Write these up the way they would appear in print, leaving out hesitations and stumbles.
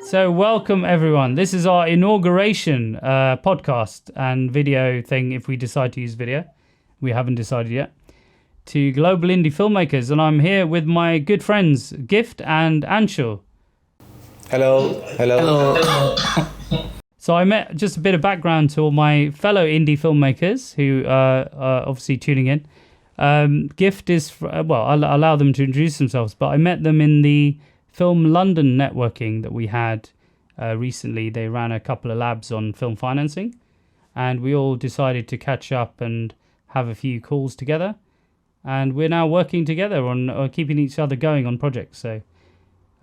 So welcome everyone. This is our inauguration podcast and video thing, if we decide to use video. We haven't decided yet. To Global Indie Filmmakers, and I'm here with my good friends Gift and Anshul. Hello. So I met, just a bit of background to all my fellow indie filmmakers who are obviously tuning in. Gift is, I'll allow them to introduce themselves, but I met them in the Film London networking that we had recently. They ran a couple of labs on film financing, and we all decided to catch up and have a few calls together. And we're now working together on keeping each other going on projects. So,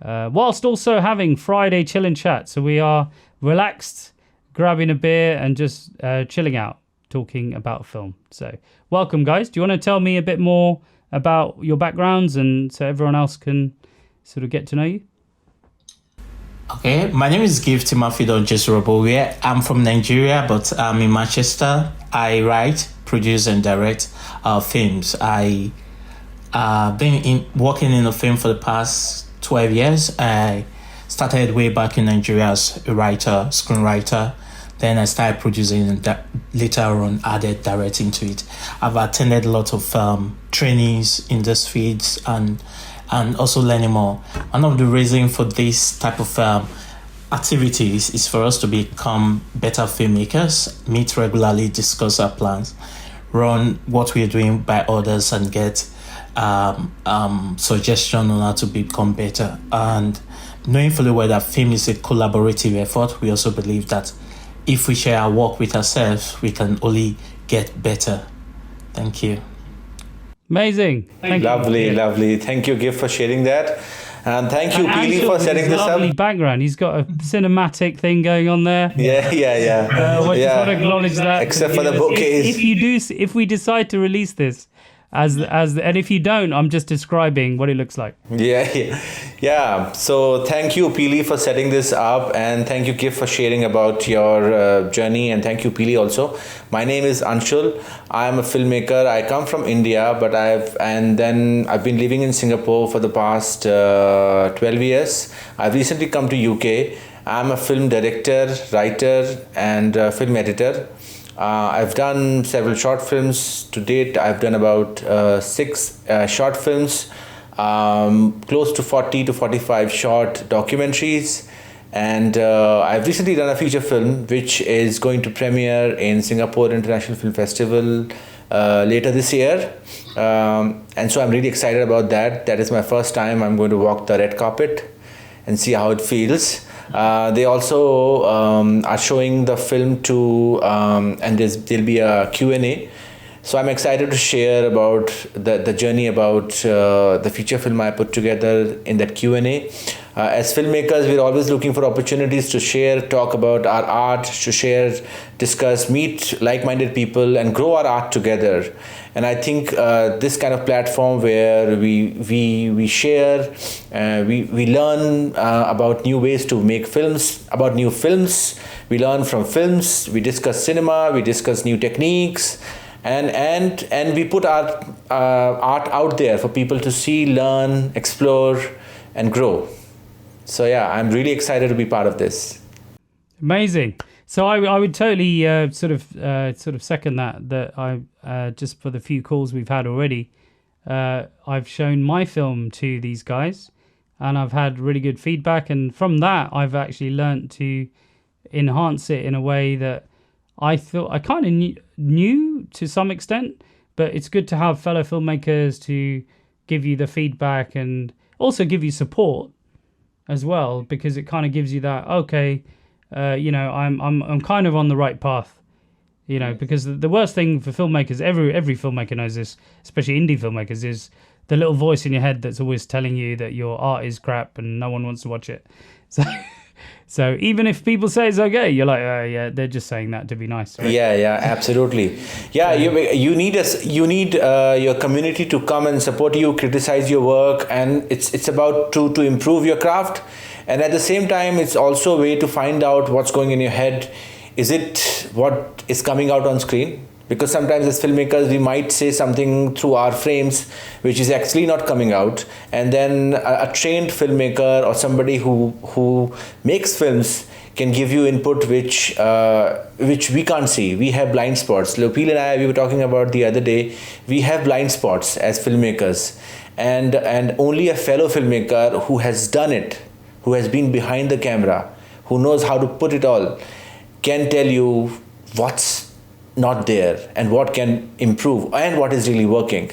whilst also having Friday chill and chat. So we are relaxed, grabbing a beer and just chilling out, talking about film. So welcome, guys. Do you want to tell me a bit more about your backgrounds, and so everyone else can sort of get to know you? Okay, my name is Gift Mafido Jesrobowe. I'm from Nigeria, but I'm in Manchester. I write, produce, and direct films. I been working in the film for the past 12 years. I started way back in Nigeria as a writer, screenwriter. Then I started producing and later on added directing to it. I've attended a lot of trainings in this fields and also learning more. One of the reasons for this type of activities is for us to become better filmmakers, meet regularly, discuss our plans, run what we're doing by others, and get suggestion on how to become better. And knowing fully well that film is a collaborative effort, we also believe that if we share our work with ourselves, we can only get better. Thank you. Amazing. Thank you. Lovely. Thank you, Gift, for sharing that. And thank you, Uppili, for setting this up. Lovely background. He's got a cinematic thing going on there. Yeah. Just want to acknowledge that. Except for the bookcase. If we decide to release this, and if you don't, I'm just describing what it looks like. Yeah. So thank you, Uppili, for setting this up, and thank you, Gift, for sharing about your journey, and thank you, Uppili, also. My name is Anshul. I'm a filmmaker. I come from India, but I've been living in Singapore for the past 12 years. I've recently come to UK. I'm a film director, writer, and film editor. I've done several short films to date. I've done about 6 short films, close to 40 to 45 short documentaries, and I've recently done a feature film which is going to premiere in Singapore International Film Festival later this year, and so I'm really excited about that. That is my first time I'm going to walk the red carpet and see how it feels. They also are showing the film to, and there'll be a Q&A. So I'm excited to share about the journey about the feature film I put together in that Q&A. As filmmakers, we're always looking for opportunities to share, talk about our art, to share, discuss, meet like-minded people, and grow our art together. And I think this kind of platform where we share, we learn about new ways to make films, about new films, we learn from films, we discuss cinema, we discuss new techniques, and we put our art out there for people to see, learn, explore, and grow. So yeah, I'm really excited to be part of this. Amazing. So I would totally sort of second that I just for the few calls we've had already, I've shown my film to these guys, and I've had really good feedback, and from that I've actually learnt to enhance it in a way that I thought I kind of knew to some extent, but it's good to have fellow filmmakers to give you the feedback and also give you support as well, because it kind of gives you that, okay, I'm kind of on the right path, because the worst thing for filmmakers, every filmmaker knows this, especially indie filmmakers, is the little voice in your head that's always telling you that your art is crap and no one wants to watch it. So even if people say it's okay, you're like, yeah, they're just saying that to be nice. Right? Yeah, absolutely. Yeah, you need your community to come and support you, criticize your work, and it's about to improve your craft. And at the same time, it's also a way to find out what's going in your head. Is it what is coming out on screen? Because sometimes as filmmakers, we might say something through our frames which is actually not coming out. And then a trained filmmaker or somebody who makes films can give you input which we can't see. We have blind spots. Uppili and I, we were talking about the other day, we have blind spots as filmmakers. And only a fellow filmmaker who has done it, who has been behind the camera, who knows how to put it all, can tell you what's not there and what can improve and what is really working.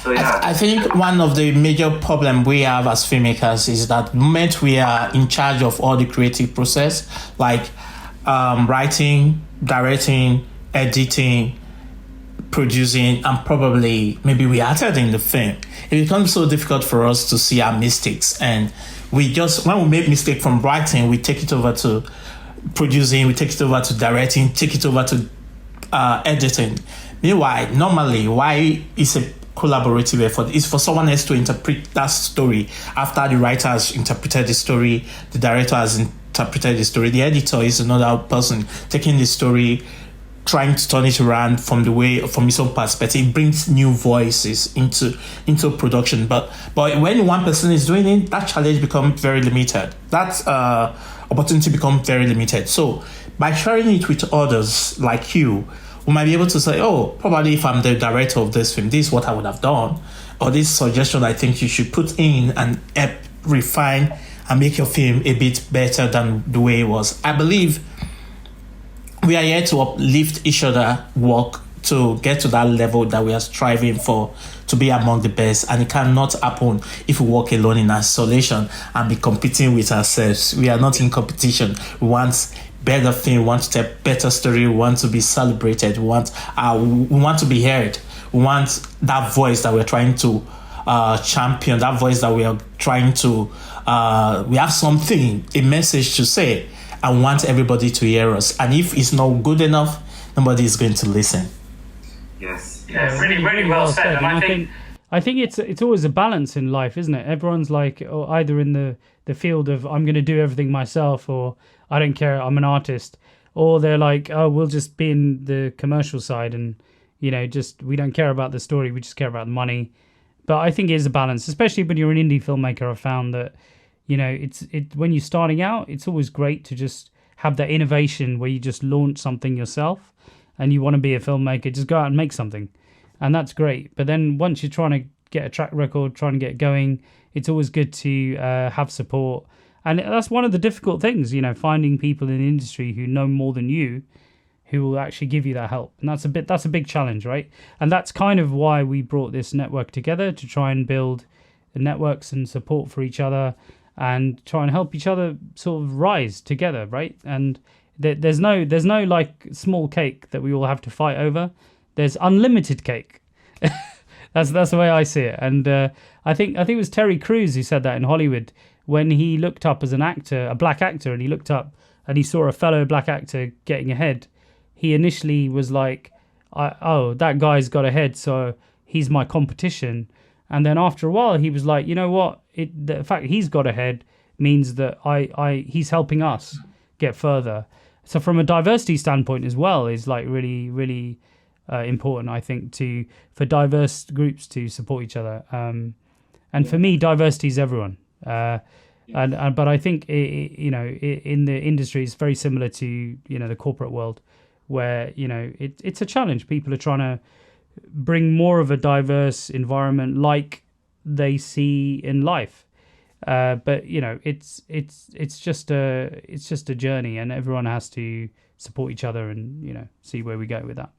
So, yeah. I think one of the major problems we have as filmmakers is that the moment we are in charge of all the creative process, like writing, directing, editing, producing, and probably maybe we acted in the film, it becomes so difficult for us to see our mistakes. And we just, when we make mistake from writing, we take it over to producing, we take it over to directing, take it over to editing. Meanwhile, normally, why is a collaborative effort is for someone else to interpret that story after the writer has interpreted the story, the director has interpreted the story, the editor is another person taking the story, trying to turn it around from his own perspective. It brings new voices into production. But when one person is doing it, that challenge becomes very limited. That opportunity becomes very limited. So by sharing it with others like you, we might be able to say, oh, probably if I'm the director of this film, this is what I would have done. Or this suggestion I think you should put in and help refine and make your film a bit better than the way it was. I believe we are here to uplift each other, work to get to that level that we are striving for, to be among the best. And it cannot happen if we work alone in isolation and be competing with ourselves. We are not in competition. We want better film, we want to tell better story, we want to be celebrated, we want to be heard, we want that voice that we're trying to champion, that voice that we are trying to, we have something, a message to say, and want everybody to hear us. And if it's not good enough, nobody is going to listen. Yes, really, really well said. And I think it's always a balance in life, isn't it? Everyone's like either in the field of I'm going to do everything myself, or I don't care, I'm an artist, or they're like, oh, we'll just be in the commercial side and just we don't care about the story, we just care about the money. But I think it is a balance, especially when you're an indie filmmaker. I've found that when you're starting out, it's always great to just have that innovation where you just launch something yourself and you want to be a filmmaker, just go out and make something. And that's great. But then once you're trying to get a track record, trying to get going, it's always good to have support. And that's one of the difficult things, finding people in the industry who know more than you, who will actually give you that help. And that's a big challenge, right? And that's kind of why we brought this network together, to try and build networks and support for each other and try and help each other sort of rise together, right? And there's no like small cake that we all have to fight over. There's unlimited cake. That's the way I see it. And I think it was Terry Crews who said that in Hollywood, when he looked up as an actor, a black actor, and he looked up and he saw a fellow black actor getting ahead. He initially was like, oh, that guy's got ahead, so he's my competition. And then after a while, he was like, you know what? The fact he's got ahead means that he's helping us get further. So from a diversity standpoint as well, is like really, really important, I think, for diverse groups to support each other. And for me, diversity is everyone. But I think in the industry, it's very similar to the corporate world, where it's a challenge. People are trying to bring more of a diverse environment like they see in life, but it's just a journey, and everyone has to support each other and see where we go with that.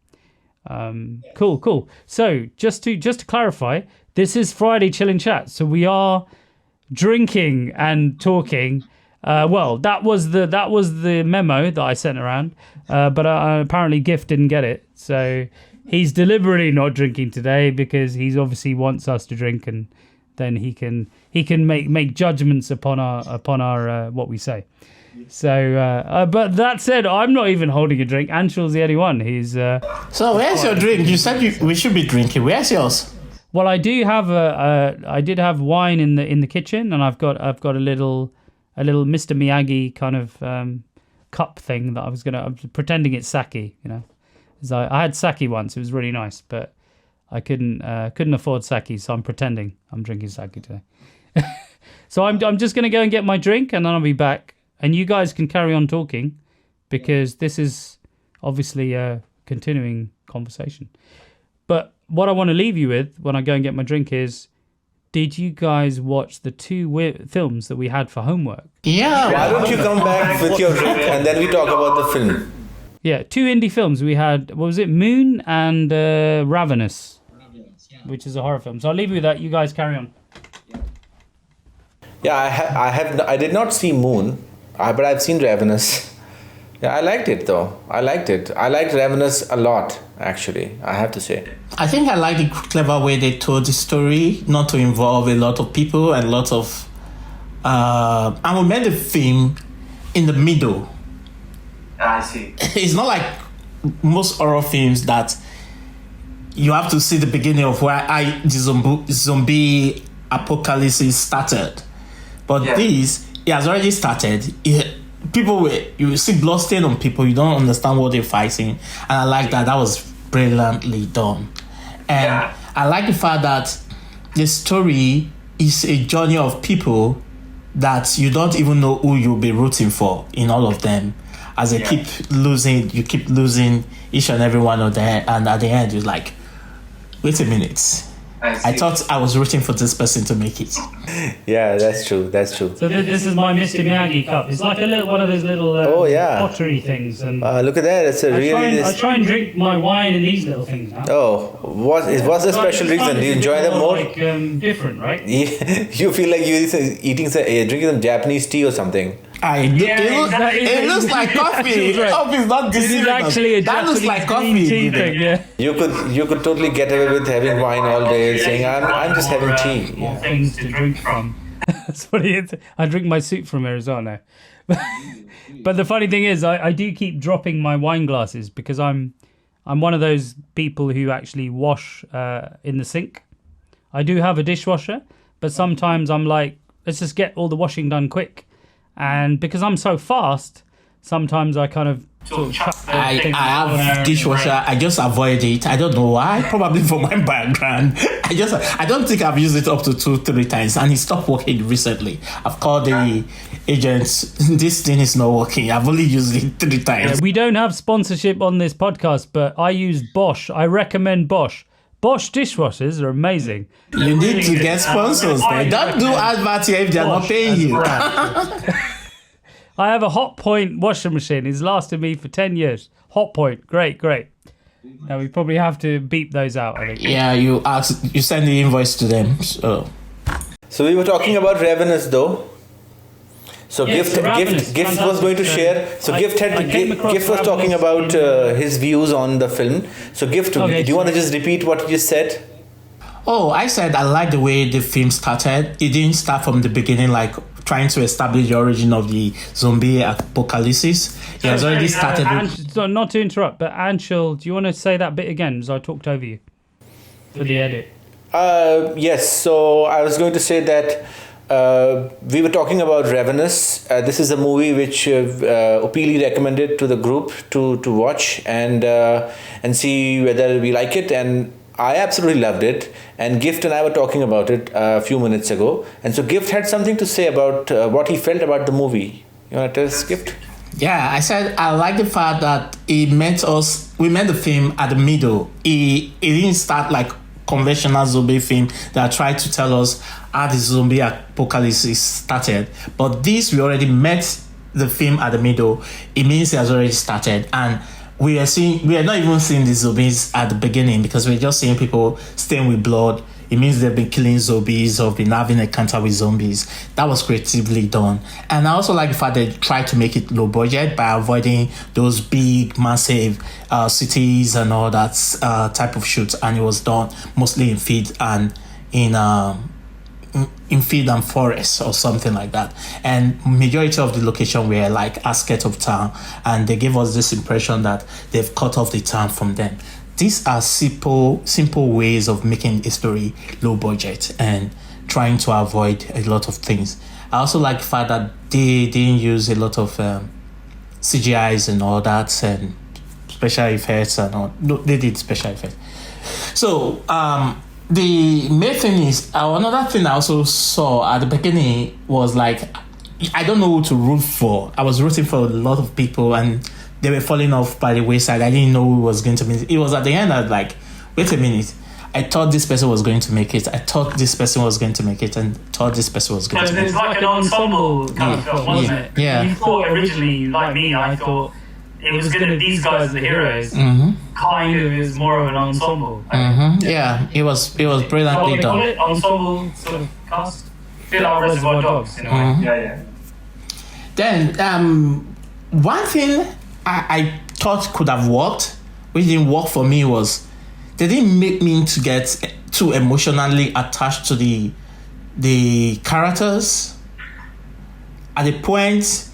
Cool. So just to clarify, this is Friday Chill and Chat, so we are drinking and talking. Well, that was the memo that I sent around, but apparently Gift didn't get it, so he's deliberately not drinking today because he's obviously wants us to drink, and then he can make judgments upon our what we say. So, but that said, I'm not even holding a drink. Anshul's the only one. He's. So where's your drink? You said we should be drinking. Where's yours? Well, I do have I did have wine in the kitchen, and I've got a little a little Mr. Miyagi kind of cup thing that I'm pretending it's sake. You know, I had sake once. It was really nice, but I couldn't afford sake, so I'm pretending I'm drinking sake today. So I'm just gonna go and get my drink, and then I'll be back, and you guys can carry on talking, because this is obviously a continuing conversation. But what I want to leave you with when I go and get my drink is, did you guys watch the two films that we had for homework? Yeah. Why don't you come back with your drink and then we talk about the film? Yeah, two indie films. We had, what was it, Moon and Ravenous, which is a horror film. So I'll leave you with that. You guys carry on. Yeah, I did not see Moon, but I've seen Ravenous. Yeah, I liked it though. I liked Ravenous a lot, actually, I have to say. I think I like the clever way they told the story, not to involve a lot of people and a lot of... and we made the film in the middle. I see. It's not like most horror films that you have to see the beginning of where the zombie apocalypse started. But this, it has already started. You see blood stain on people, you don't understand what they're fighting. And I like that. That was brilliantly done. And I like the fact that the story is a journey of people that you don't even know who you'll be rooting for in all of them. As they keep losing each and every one of them. And at the end, you're like, wait a minute. I thought I was rooting for this person to make it. Yeah, that's true. So this is my Mr. Miyagi cup. It's like one of those little pottery things. And look at that. It's I try and drink my wine in these little things now. Oh, what's the special reason? Do you enjoy them more? Like different, right? You feel like you're drinking some Japanese tea or something. It looks like coffee. Coffee is not deceiving. It is actually a that looks like coffee. Tea thing, yeah. You could totally get away with having wine all day, saying I'm just having tea. More things to drink from. That's what it is. I drink my soup from here as well now. But the funny thing is, I do keep dropping my wine glasses because I'm one of those people who actually wash in the sink. I do have a dishwasher, but sometimes I'm like, let's just get all the washing done quick. And because I'm so fast, sometimes I kind of chuck I have dishwasher. I just avoid it. I don't know why. Probably for my background. I don't think I've used it up to 2-3 times, and it stopped working recently. I've called the agents. This thing is not working. I've only used it 3 times. Yeah, we don't have sponsorship on this podcast, but I use Bosch. I recommend Bosch. Bosch dishwashers are amazing. You need to get sponsors. Don't do adverts here if they're not paying you. I have a Hot Point washing machine. It's lasted me for 10 years. Hot Point, great. Now we probably have to beep those out, I think. Yeah, you send the invoice to them. So we were talking about Ravenous though. So yes, Gift was going to share. So Gift was talking about his views on the film. So Gift, do you want to just repeat what you just said? Oh, I said I like the way the film started. It didn't start from the beginning, like trying to establish the origin of the zombie apocalypse. It has already started. Not to interrupt, but Anshul, do you want to say that bit again? Because I talked over you for the edit. Yes. So I was going to say that. We were talking about Ravenous. This is a movie which Uppili recommended to the group to watch and see whether we like it, and I absolutely loved it. And Gift and I were talking about it a few minutes ago, and so Gift had something to say about what he felt about the movie. You want to tell us, Gift? Yeah, I said I like the fact that we met the film at the middle. It didn't start like conventional zombie film that tried to tell us how the zombie apocalypse started, but this we already met the film at the middle. It means it has already started, and we are not even seeing the zombies at the beginning because we're just seeing people stained with blood. It means they've been killing zombies or been having a encounter with zombies. That was creatively done. And I also like the fact they tried to make it low budget by avoiding those big, massive cities and all that type of shoots. And it was done mostly in field and in field and forest or something like that. And majority of the location were like outskirts of town. And they gave us this impression that they've cut off the town from them. These are simple ways of making a story low budget and trying to avoid a lot of things. I also like the fact that they didn't use a lot of CGIs and all that and special effects and all. No, they did special effects. So the main thing is another thing I also saw at the beginning was like, I don't know who to root for. I was rooting for a lot of people and they were falling off by the wayside. I didn't know who was going to make it. It was at the end I was like, wait a minute. I thought this person was going to make it. I thought this person was going to make it, and thought this person was going to make it. It's like an ensemble kind of film, wasn't it? Yeah. You thought originally, like me, I thought it was going to, these guys are the heroes. Kind of is more of an ensemble. Yeah, it was brilliantly done. It? Ensemble sort of cast? A bit like Reservoir Dogs in a way. Yeah. Then, one thing I thought could have worked, which didn't work for me, was they didn't make me to get too emotionally attached to the characters. At the point,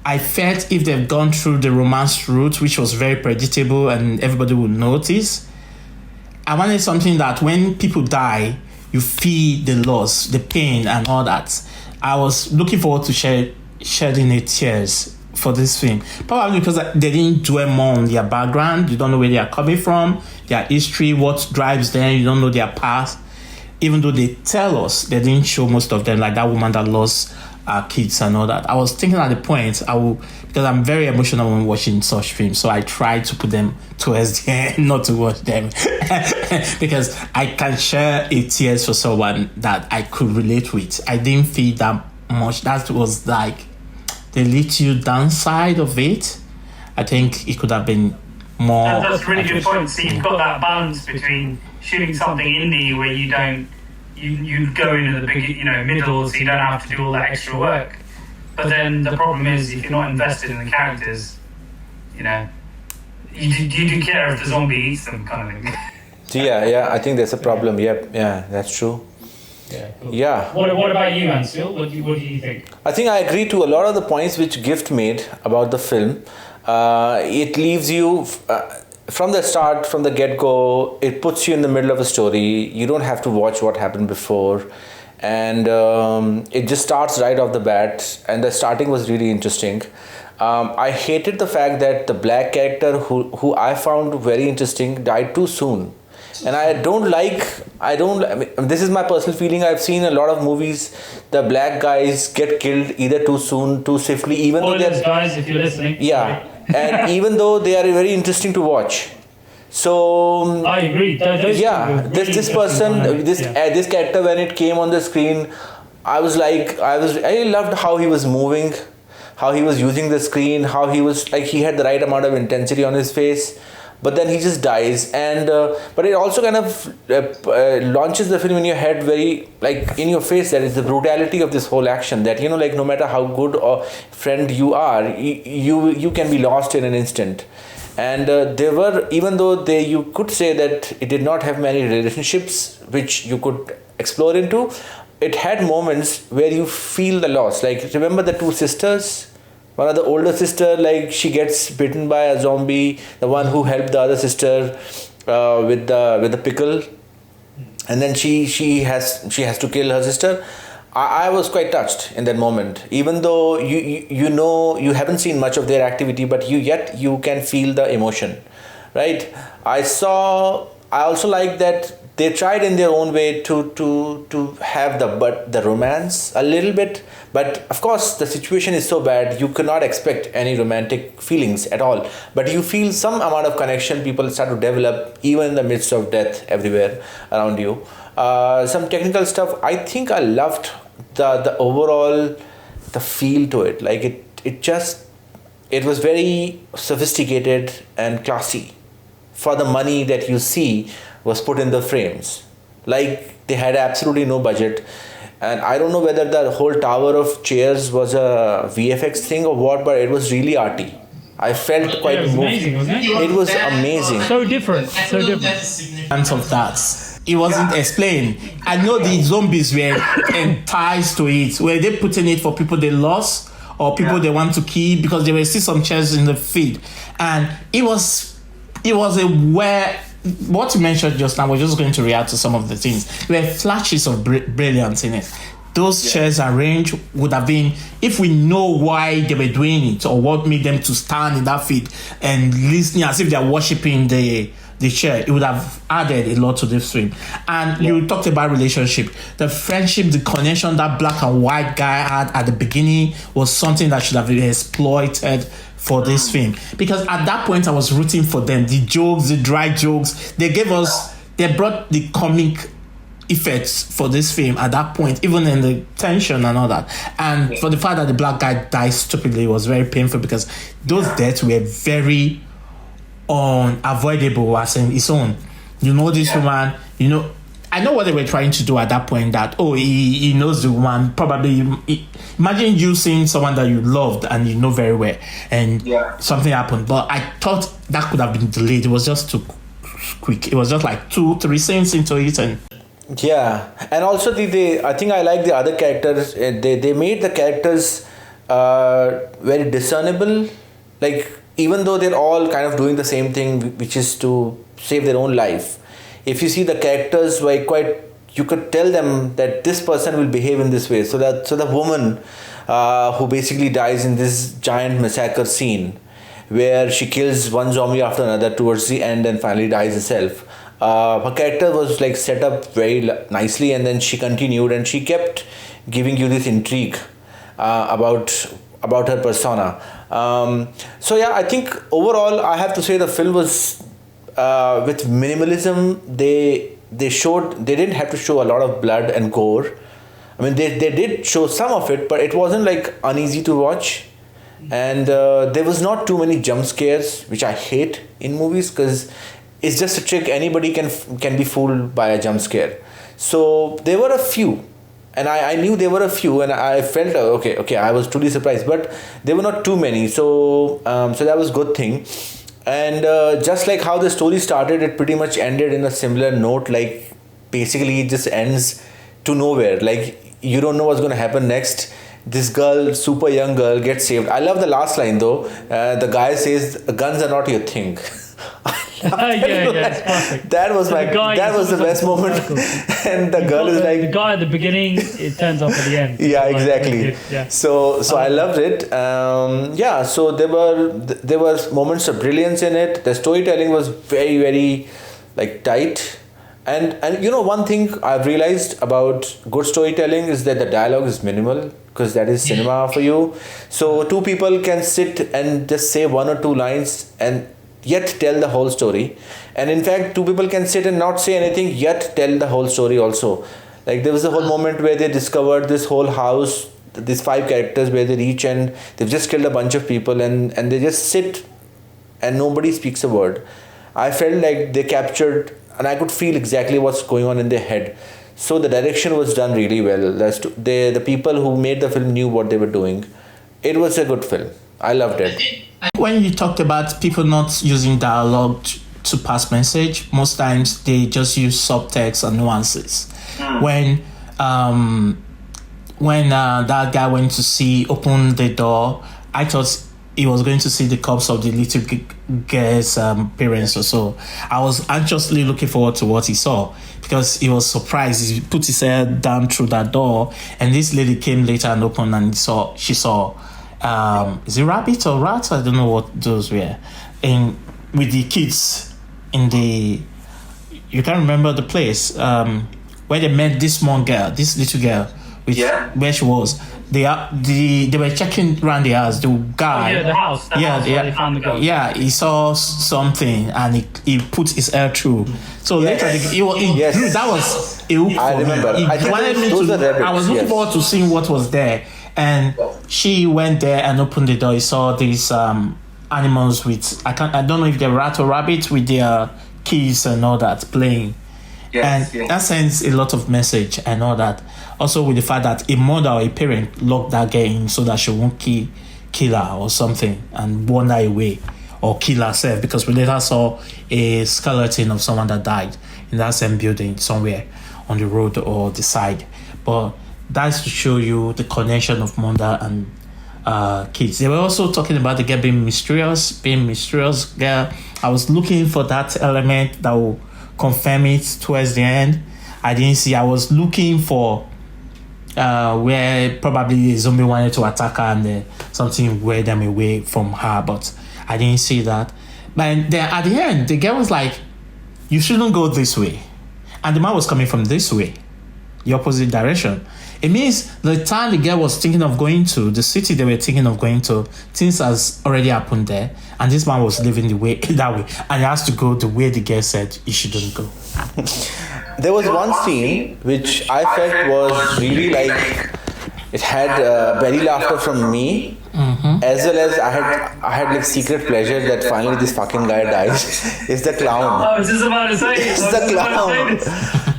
I felt if they've gone through the romance route, which was very predictable and everybody would notice, I wanted something that when people die, you feel the loss, the pain and all that. I was looking forward to shedding the tears for this film, probably because they didn't dwell more on their background. You don't know where they are coming from, their history, what drives them. You don't know their past. Even though they tell us, they didn't show most of them, like that woman that lost her kids and all that. I was thinking at the point, because I'm very emotional when watching such films, so I try to put them towards the end, not to watch them, because I can share a tears for someone that I could relate with. I didn't feel that much. That was like the little downside of it. I think it could have been more. That's a really good point. So you've got that balance between shooting something indie where you don't, you go into the big, middle, so you don't have to do all that extra work. But then the problem is, if you're not invested in the characters, you do care if the zombie eats them, kind of thing. Yeah, I think there's a problem. Yeah, that's true. Yeah. Cool. Yeah. What about you, Anshul? What do you think? I think I agree to a lot of the points which Gift made about the film. It leaves you from the start, from the get-go. It puts you in the middle of a story. You don't have to watch what happened before, and it just starts right off the bat. And the starting was really interesting. I hated the fact that the black character, who I found very interesting, died too soon. And I mean, this is my personal feeling. I've seen a lot of movies, the black guys get killed either too soon, too swiftly, even though they're guys, if you're listening. Yeah, and even though they are very interesting to watch. So I agree. This person, this character, when it came on the screen, I loved how he was moving, how he was using the screen, how he was like, he had the right amount of intensity on his face. But then he just dies, and but it also kind of launches the film in your head, very like in your face, that is the brutality of this whole action, that like no matter how good or friend you are, you can be lost in an instant. And there were, even though you could say that it did not have many relationships which you could explore into, it had moments where you feel the loss. Like, remember the two sisters? One of the older sister, like, she gets bitten by a zombie. The one who helped the other sister with the pickle, and then she has to kill her sister. I was quite touched in that moment, even though you haven't seen much of their activity, but you can feel the emotion, right? I also like that they tried in their own way to have the romance a little bit, but of course the situation is so bad you cannot expect any romantic feelings at all. But you feel some amount of connection. People start to develop even in the midst of death everywhere around you. Some technical stuff. I think I loved the overall the feel to it. Like it was very sophisticated and classy for the money that you see was put in the frames. Like, they had absolutely no budget. And I don't know whether the whole tower of chairs was a VFX thing or what, but it was really arty. I felt quite moved. Amazing, wasn't it? It was amazing. So different. And of that, it wasn't explained. I know the zombies were enticed to it. Were they putting it for people they lost or people they want to kill? Because there were still some chairs in the feed. And it was what you mentioned just now, we're just going to react to some of the things. There were flashes of brilliance in it. those chairs arranged would have been, if we know why they were doing it or what made them to stand in that field and listening as if they're worshiping the chair, it would have added a lot to this film. And you talked about relationship, the friendship, the connection that black and white guy had at the beginning was something that should have been exploited for this film, because at that point I was rooting for them. The jokes, the dry jokes, they brought the comic effects for this film at that point, even in the tension and all that. And for the fact that the black guy died stupidly was very painful, because those deaths were very unavoidable as in its own. This woman, I know what they were trying to do at that point, that he knows the woman, probably. Imagine you seeing someone that you loved and you know very well, and something happened, but I thought that could have been delayed. It was just too quick. It was just like 2-3 scenes into it. And and also I think I like the other characters. They made the characters very discernible, like even though they're all kind of doing the same thing, which is to save their own life. If you see the characters, you could tell them that this person will behave in this way. So the woman who basically dies in this giant massacre scene, where she kills one zombie after another towards the end and finally dies herself. Her character was like set up very nicely, and then she continued and she kept giving you this intrigue about her persona. I think overall I have to say the film was with minimalism. They didn't have to show a lot of blood and gore. I mean, they did show some of it, but it wasn't like uneasy to watch. And there was not too many jump scares, which I hate in movies, because it's just a trick. Anybody can be fooled by a jump scare. So there were a few, and I knew there were a few, and I felt okay. I was truly surprised, but there were not too many. So that was a good thing. And just like how the story started, it pretty much ended in a similar note. Like basically, it just ends to nowhere. Like you don't know what's going to happen next. This girl, super young girl, gets saved. I love the last line though. The guy says, "Guns are not your thing." It's perfect. That was the best moment. And the girl is like, the guy at the beginning, it turns up at the end. Yeah, exactly. So I loved it. So there were moments of brilliance in it. The storytelling was very, very like tight. And one thing I've realized about good storytelling is that the dialogue is minimal, because that is cinema for you. So two people can sit and just say 1 or 2 lines and yet tell the whole story. And in fact, 2 people can sit and not say anything yet tell the whole story also. Like there was a whole moment where they discovered this whole house, these 5 characters, where they reach and they've just killed a bunch of people, and they just sit and nobody speaks a word. I felt like they captured, and I could feel exactly what's going on in their head. So the direction was done really well. The people who made the film knew what they were doing. It was a good film. I loved it. When you talked about people not using dialogue to pass message, most times they just use subtext and nuances. When that guy went to open the door, I thought he was going to see the corpse of the little girl's parents or so. I was anxiously looking forward to what he saw, because he was surprised. He put his head down through that door, and this lady came later and opened, and she saw is it rabbit or rat? I don't know what those were. And with the kids in you can't remember the place where they met this little girl, where she was. They were checking around the house. The guy, the house. Where they found the girl. Yeah, he saw something and he put his hair through. So later, that was a hook for I remember. me. I was looking forward to seeing what was there. And she went there and opened the door. He saw these animals with I don't know if they're rat or rabbit, with their keys and all that playing. That sends a lot of message and all that. Also with the fact that a mother or a parent locked that girl in so that she won't kill her or something and wander away or kill herself, because we later saw a skeleton of someone that died in that same building somewhere on the road or the side. But that's to show you the connection of mother and kids. They were also talking about the girl being mysterious girl. I was looking for that element that will confirm it towards the end. I didn't see. I was looking for where probably a zombie wanted to attack her and something weighed them away from her, but I didn't see that. But then at the end, the girl was like, you shouldn't go this way. And the man was coming from this way, the opposite direction. It means the time the girl was thinking of going to, the city they were thinking of going to, things has already happened there. And this man was living the way that way. And he has to go the way the girl said he shouldn't go. There was one scene which I felt was really like it had belly laughter from me, as well as I had like secret pleasure that finally this fucking guy dies. It's the clown. I was just about to say. It's the clown.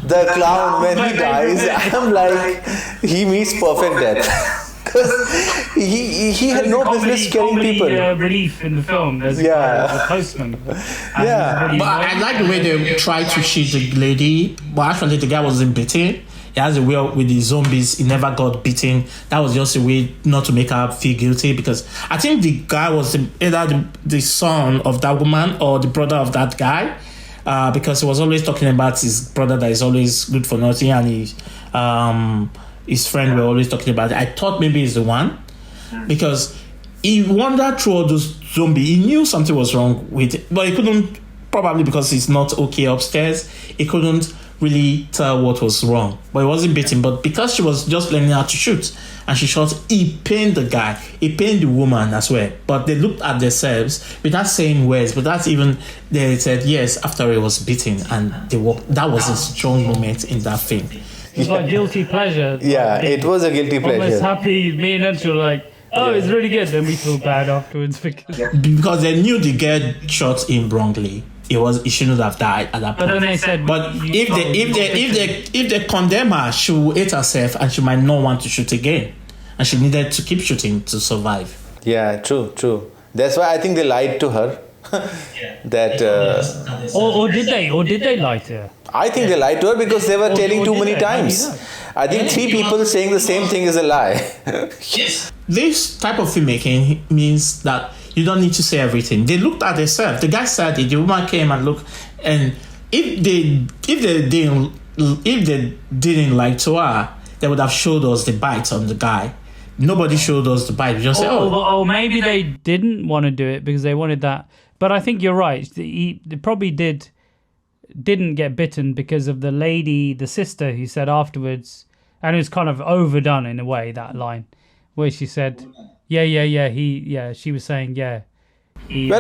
The clown, when he dies, I'm like, he meets perfect death. Because he had no business killing people. Relief in the film. There's a postman. Yeah. But I like the way they tried to shoot the lady. But actually, the guy wasn't beaten. He has a way with the zombies. He never got beaten. That was just a way not to make her feel guilty. Because I think the guy was either the son of that woman or the brother of that guy. Because he was always talking about his brother that is always good for nothing, and his friend were always talking about it. I thought maybe he's the one, because he wandered through all those zombies. He knew something was wrong with it, but he couldn't, probably because he's not okay upstairs, he couldn't really tell what was wrong. But he wasn't beaten. But because she was just learning how to shoot, and she shot, he pained the guy, he pained the woman as well. But they looked at themselves without saying words, but that's even, they said yes after he was beaten, and they walked. That was a strong moment in that film. It was like guilty pleasure. Yeah, it was a guilty pleasure. Almost happy, me and Anshul were like, oh, it's really good. Then we feel bad afterwards because they knew the girl shot him wrongly. He shouldn't have died at that point. But then they said, but if they condemn her, she will hate herself and she might not want to shoot again, and she needed to keep shooting to survive. Yeah, true. That's why I think they lied to her. That or did they lie to her? I think they lied to her because they were telling too many times. I think 3 people saying the same thing is a lie. Yes. This type of filmmaking means that you don't need to say everything. They looked at themselves. The guy said it. The woman came and looked. And if they didn't like to her, they would have showed us the bite on the guy. Nobody showed us the bite. We just said, maybe they didn't want to do it because they wanted that. But I think you're right. They probably didn't get bitten because of the lady, the sister, who said afterwards, and it was kind of overdone in a way, that line, where she said, she was saying, well,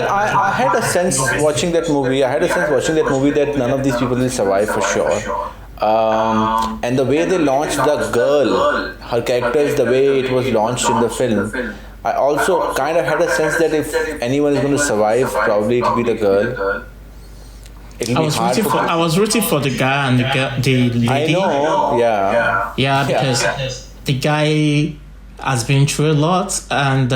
I had a sense watching that movie. That none of these people will survive for sure. And the way they launched the girl, her character is the way it was launched in the film. I also kind of had a sense that if anyone is going to survive, probably it'll be the girl. I was rooting for the guy and the lady. I know, yeah, because the guy has been through a lot, and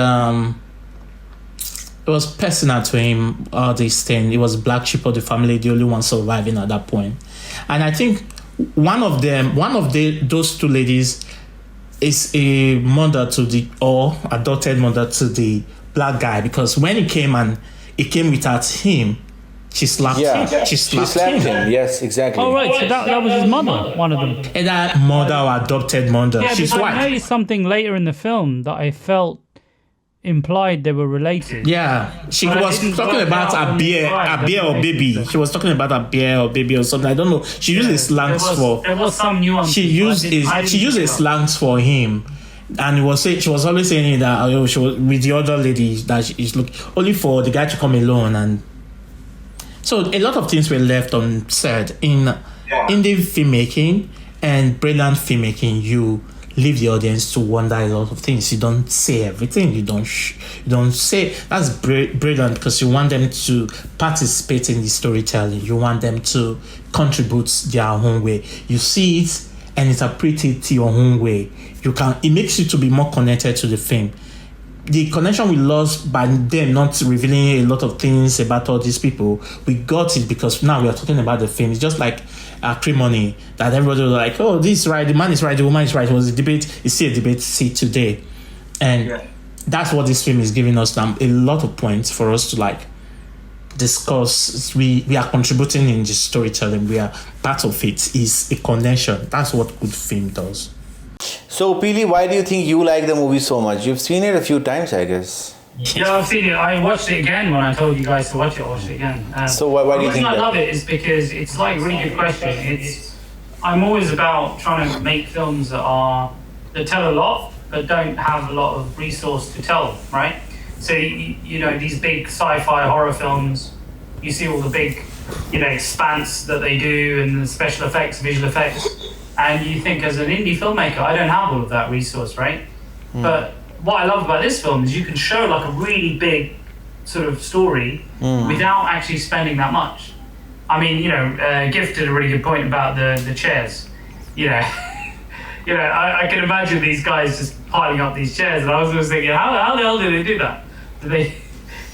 it was personal to him. All this thing, it was black sheep of the family, the only one surviving at that point. And I think one of those 2 ladies is a mother or adopted mother to the black guy, because when he came without him, she slapped him. She slapped him. Yes, exactly. Oh, right. So that was his mother, one of them. Either mother or adopted mother. Yeah, she's white. I noticed something later in the film that I felt implied they were related. Yeah, she was talking about a bear or baby. She was talking about a bear or baby or something. I don't know. She used slangs for. There was some nuance. She used slangs for him, and she was always saying that she was with the other lady that she's looking only for the guy to come alone, and so a lot of things were left unsaid in the filmmaking. And brilliant filmmaking, you leave the audience to wonder a lot of things. You don't say everything. You don't say. That's brilliant, because you want them to participate in the storytelling. You want them to contribute their own way. You see it and interpret it your own way. It makes you to be more connected to the film. The connection we lost by them not revealing a lot of things about all these people, we got it because now we are talking about the film. It's just like acrimony, that everybody was like, oh, this is right, the man is right, the woman is right. It was a debate. You see a debate today. And that's what this film is giving us now, a lot of points for us to discuss. We are contributing in the storytelling. We are part of it. Is a connection. That's what good film does. So, Pili, why do you think you like the movie so much? You've seen it a few times, I guess. Yeah, I've seen it. I watched it again when I told you guys to watch it. I watched it again. So why do you think I that? love it is because it's like a really good question. I'm always about trying to make films that tell a lot but don't have a lot of resource to tell, right? So you know, these big sci-fi horror films, you see all the big, you know, expanse that they do and the special effects, visual effects, and you think as an indie filmmaker, I don't have all of that resource, right? But what I love about this film is you can show like a really big sort of story without actually spending that much. I mean, you know, Gift did a really good point about the chairs. You know, I can imagine these guys just piling up these chairs, and I was just thinking, how the hell do they do that? Do they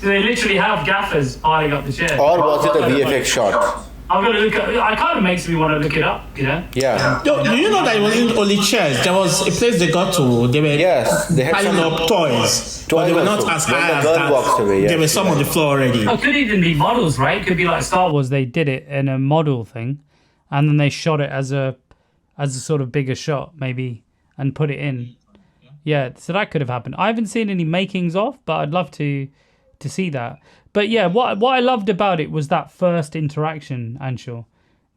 literally have gaffers piling up the chairs? Or was it a VFX shot? I'm gonna look at. It kind of makes me want to look it up. You know? Yeah. Do you know that it wasn't only chairs? There was a place they got to. They were They had piling some up toys, but they were not also. as When high the as girl that. walks away, There were some on the floor already. Oh, it could even be models, right? It could be like Star Wars. They did it in a model thing, and then they shot it as a sort of bigger shot, maybe, and put it in. Yeah, so that could have happened. I haven't seen any makings of, but I'd love to see that. But yeah, what I loved about it was that first interaction, Anshul.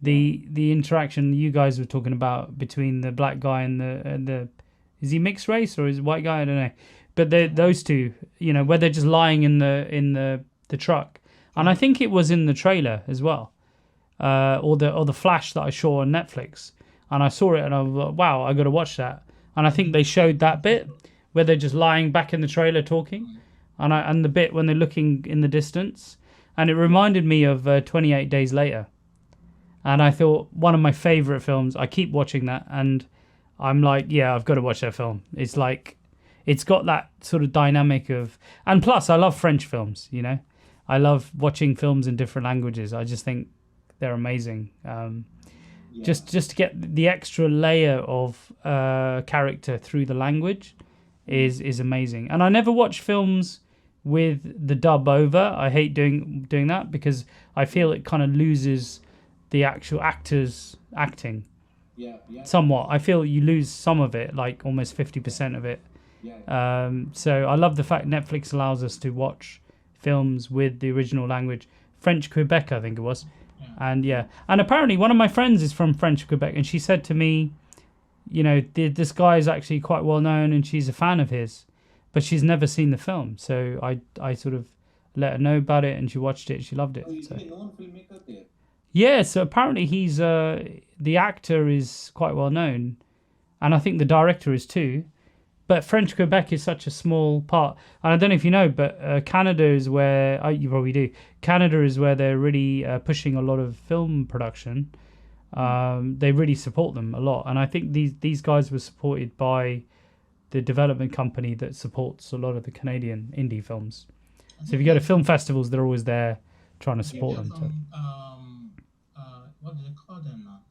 The interaction you guys were talking about between the black guy and the is he mixed race or is he white guy? I don't know. But those two, you know, where they're just lying in the truck, and I think it was in the trailer as well, or the flash that I saw on Netflix, and I saw it and I was like, wow, I got to watch that. And I think they showed that bit where they're just lying back in the trailer talking, and the bit when they're looking in the distance, and it reminded me of 28 Days Later. And I thought one of my favorite films. I keep watching that, and I'm like, yeah, I've got to watch that film. It's like, it's got that sort of dynamic of, and plus, I love French films. You know, I love watching films in different languages. I just think they're amazing. Just to get the extra layer of character through the language is amazing. And I never watch films with the dub over. I hate doing that because I feel it kind of loses the actual actors acting somewhat. I feel you lose some of it, like almost 50% of it. So I love the fact Netflix allows us to watch films with the original language, French Quebec, I think it was. And apparently one of my friends is from French Quebec, and she said to me, you know, this guy is actually quite well known and she's a fan of his, but she's never seen the film. So I sort of let her know about it, and she watched it. She loved it. So. Yeah, so apparently he's the actor is quite well known, and I think the director is too. But French Quebec is such a small part, and I don't know if you know, but Canada is where you probably do. Canada is where they're really pushing a lot of film production. They really support them a lot, and I think these guys were supported by the development company that supports a lot of the Canadian indie films. So if you go to film festivals, they're always there trying to support them. So. What do they call them now?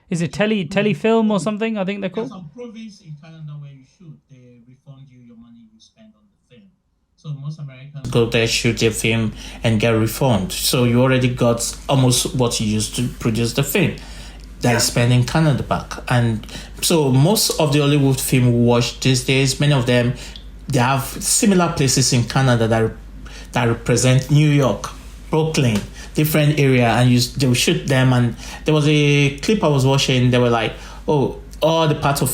Is it telefilm or something? I think they're called. There's some province in Canada where you shoot, they refund you your money you spend on the film. So most Americans go there, shoot their film, and get refund. So you already got almost what you used to produce the film. They're spending Canada back. And so most of the Hollywood film we watch these days, many of them, they have similar places in Canada that represent New York, Brooklyn, different area, and they will shoot them. And there was a clip I was watching. They were like, "Oh, all the parts of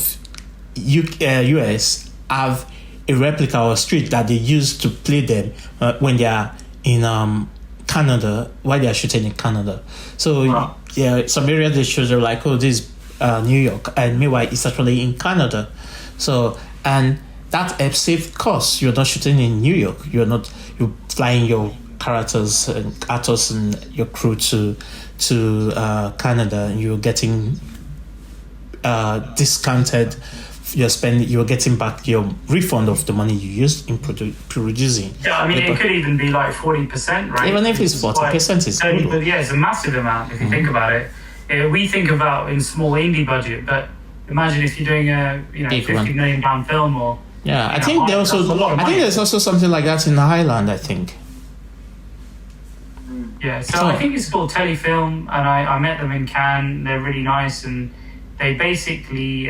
US have a replica or a street that they use to play them when they are in Canada, while they are shooting in Canada." So some areas they show, they're like, "Oh, this is New York," and meanwhile it's actually in Canada. So and that helps save costs. You're not shooting in New York. You're flying your characters and actors and your crew to Canada, and you're getting discounted. You're getting back your refund of the money you used in producing. Yeah, I mean, it could even be like 40%, right? Even if it's 40%, it's good. But yeah, it's a massive amount if you think about it. We think about in small indie budget, but imagine if you're doing a £50 million film or. Yeah, I think there's also something like that in Highland, I think. Yeah, so I think it's called Telefilm, and I met them in Cannes. They're really nice, and they basically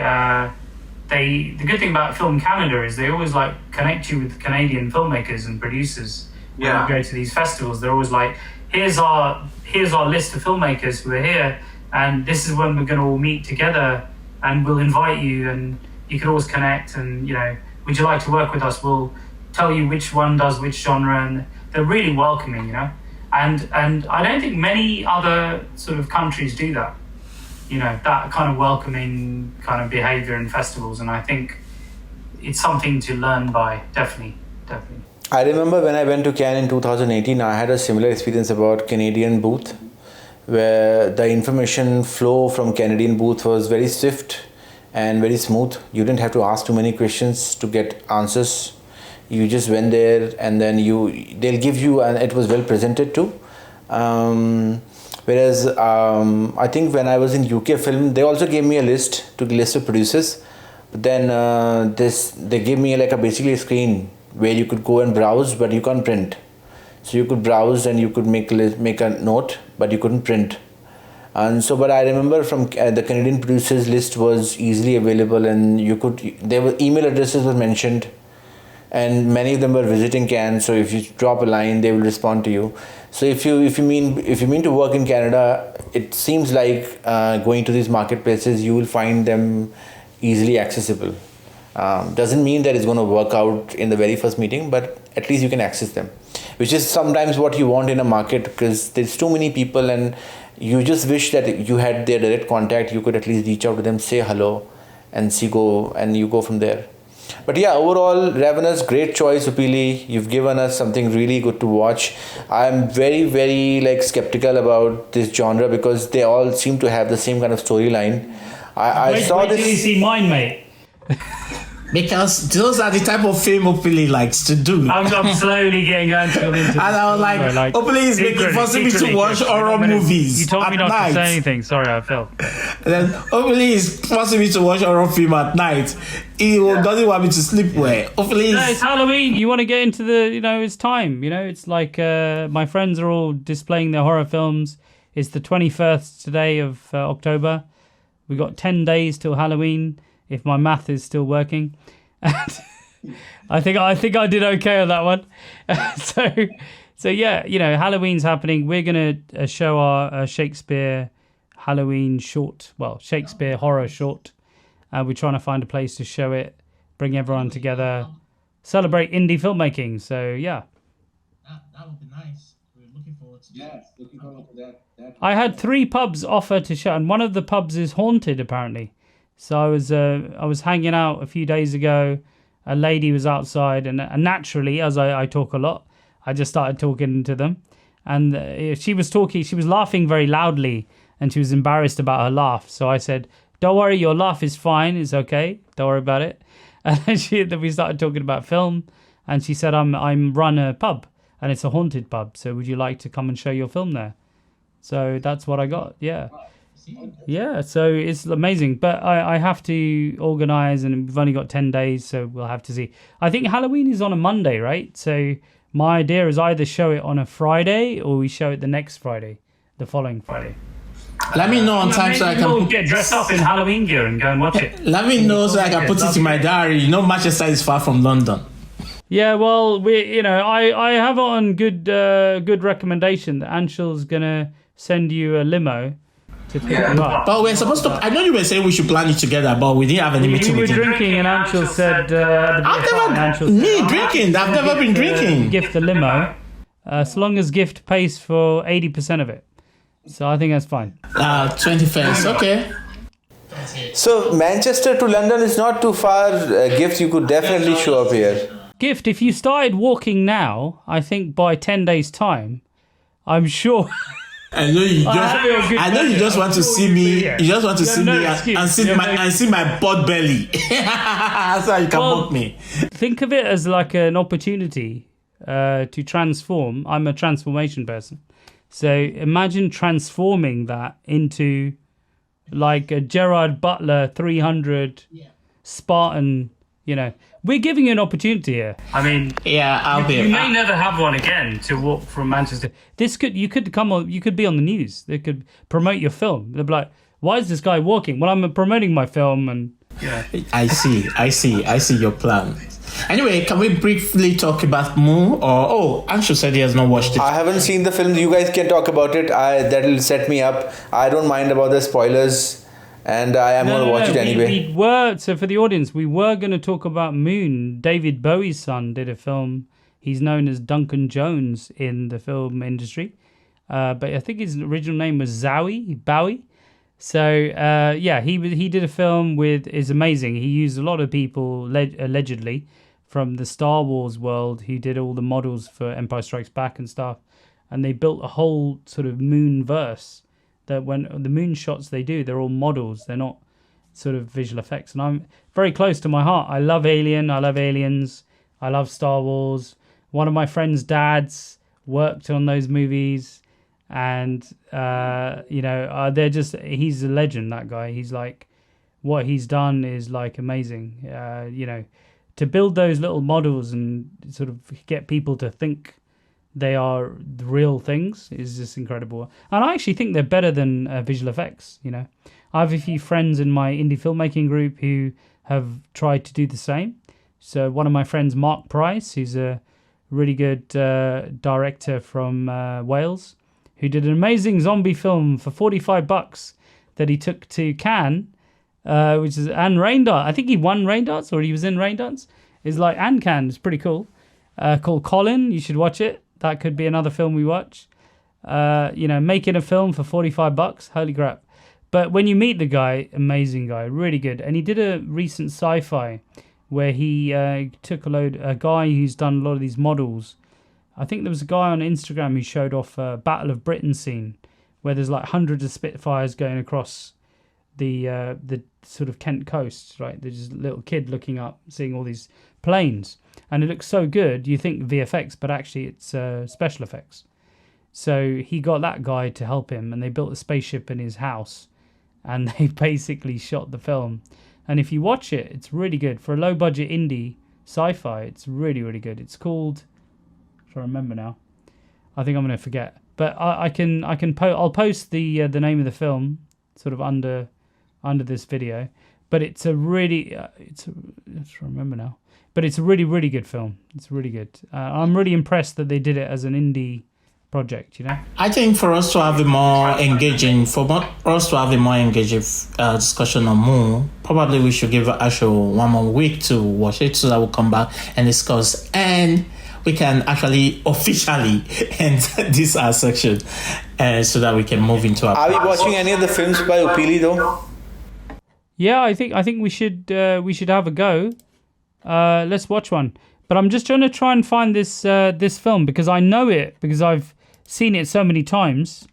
the good thing about Film Canada is they always like connect you with Canadian filmmakers and producers. When you go to these festivals, they're always like, here's our list of filmmakers who are here, and this is when we're going to all meet together, and we'll invite you, and you can always connect, and would you like to work with us? We'll tell you which one does which genre, and they're really welcoming, and I don't think many other sort of countries do that. That kind of welcoming kind of behavior in festivals, and I think it's something to learn by, definitely. I remember when I went to Cannes in 2018, I had a similar experience about Canadian booth, where the information flow from Canadian booth was very swift and very smooth. You didn't have to ask too many questions to get answers. You just went there, and then they'll give you, and it was well presented too. Whereas I think when I was in UK Film, they also gave me a list of producers. But then they gave me basically a screen where you could go and browse, but you can't print. So you could browse and you could make a note, but you couldn't print. And so, but I remember from the Canadian producers list was easily available, and there were email addresses were mentioned, and many of them were visiting Cannes. So if you drop a line, they will respond to you. So if you mean to work in Canada, it seems like going to these marketplaces, you will find them easily accessible. Doesn't mean that it's going to work out in the very first meeting, but at least you can access them, which is sometimes what you want in a market, because there's too many people and you just wish that you had their direct contact. You could at least reach out to them, say hello, and you go from there. But yeah, overall, Ravenous, great choice, Uppili. You've given us something really good to watch. I'm very, very skeptical about this genre because they all seem to have the same kind of storyline. I saw this. Wait till you see mine, mate. Because those are the type of film Uppili likes to do. I'm slowly getting Anshul into. And I was like, Uppili is forcing me to watch horror movies. You told me not night. to say anything. Sorry, I fell. And then Uppili is forcing me to watch horror film at night. He doesn't want me to sleep well. Uppili No, it's Halloween. You want to get into it's time. It's like my friends are all displaying their horror films. It's the 21st today of October. We got 10 days till Halloween, if my math is still working. I think I did okay on that one. So yeah, Halloween's happening. We're gonna show our Shakespeare Halloween short, Shakespeare horror short. We're trying to find a place to show it, bring everyone together, celebrate indie filmmaking. So yeah, that would be nice. We're looking forward to Yes, looking forward to that. I had 3 pubs offer to show, and one of the pubs is haunted apparently. So I was hanging out a few days ago. A lady was outside, and naturally, as I talk a lot, I just started talking to them. And she was laughing very loudly, and she was embarrassed about her laugh. So I said, "Don't worry, your laugh is fine. It's okay. Don't worry about it." And then we started talking about film, and she said, "I'm run a pub, and it's a haunted pub. So would you like to come and show your film there?" So that's what I got. Yeah. Yeah, so it's amazing. But I have to organise, and we've only got 10 days, so we'll have to see. I think Halloween is on a Monday, right? So my idea is either show it on a Friday or we show it the next Friday, the following Friday. Let me know on time so I can get dressed up in Halloween gear and go and watch it. Let me know so I can put it in my diary. Manchester is far from London. Yeah, well, I have on good recommendation that Anshul's gonna send you a limo to pick you up. But we're supposed to. I know you were saying we should plan it together, but we didn't have any meeting. We were drinking, and Anshul said, drinking. I've never been drinking. Gift the limo, so long as gift pays for 80% of it. So I think that's fine. 21st, okay. So Manchester to London is not too far. Gift, you could definitely show up here. Gift, if you started walking now, I think by 10 days' time, I'm sure. I know you just want to see me. You just want to see me and see my butt belly. That's how you can mock me. Think of it as like an opportunity to transform. I'm a transformation person. So imagine transforming that into like a Gerard Butler 300 Spartan, We're giving you an opportunity here. I mean, I'll be. You may never have one again to walk from Manchester. You could be on the news. They could promote your film. They'd be like, "Why is this guy walking?" Well, I'm promoting my film, and Yeah. I see your plan. Anyway, can we briefly talk about Moo? Or Anshu said he has not watched it. I haven't seen the film. You guys can talk about it. That'll set me up. I don't mind about the spoilers, and I am going to watch it anyway. We were, so for the audience, we were going to talk about Moon. David Bowie's son did a film. He's known as Duncan Jones in the film industry, but I think his original name was Bowie. So he did a film is amazing. He used a lot of people allegedly from the Star Wars world who did all the models for Empire Strikes Back and stuff, and they built a whole sort of moon verse that when the moon shots they do, they're all models. They're not sort of visual effects, and I'm very close to my heart. I love Alien. I love Aliens. I love Star Wars. One of my friend's dads worked on those movies. And, they're just, he's a legend, that guy. He's like, what he's done is like amazing. To build those little models and sort of get people to think they are the real things is just incredible. And I actually think they're better than visual effects, I have a few friends in my indie filmmaking group who have tried to do the same. So one of my friends, Mark Price, who's a really good director from Wales, who did an amazing zombie film for $45 that he took to Cannes, which is and Rain Dance. I think he won Rain Dance, or he was in Rain Dance. It's like and Cannes. It's pretty cool. Called Colin. You should watch it. That could be another film we watch. Making a film for $45. Holy crap! But when you meet the guy, amazing guy, really good. And he did a recent sci-fi where he took a guy who's done a lot of these models. I think there was a guy on Instagram who showed off a Battle of Britain scene where there's like hundreds of Spitfires going across the sort of Kent coast, right? There's just a little kid looking up, seeing all these planes. And it looks so good, you think VFX, but actually it's special effects. So he got that guy to help him, and they built a spaceship in his house, and they basically shot the film. And if you watch it, it's really good. For a low-budget indie sci-fi, it's really, really good. It's called... I remember now. I think I'm going to forget, but I'll post the name of the film sort of under this video. But it's a really let's remember now. But it's a really, really good film. It's really good. I'm really impressed that they did it as an indie project. I think for us to have a more engaging discussion on Moon, probably we should give Anshul one more week to watch it so that we'll come back and discuss, and we can actually officially end this section, so that we can move into our... Are we watching any of the films by Uppili though? Yeah, I think we should have a go. Let's watch one. But I'm just trying and find this film because I know it because I've seen it so many times.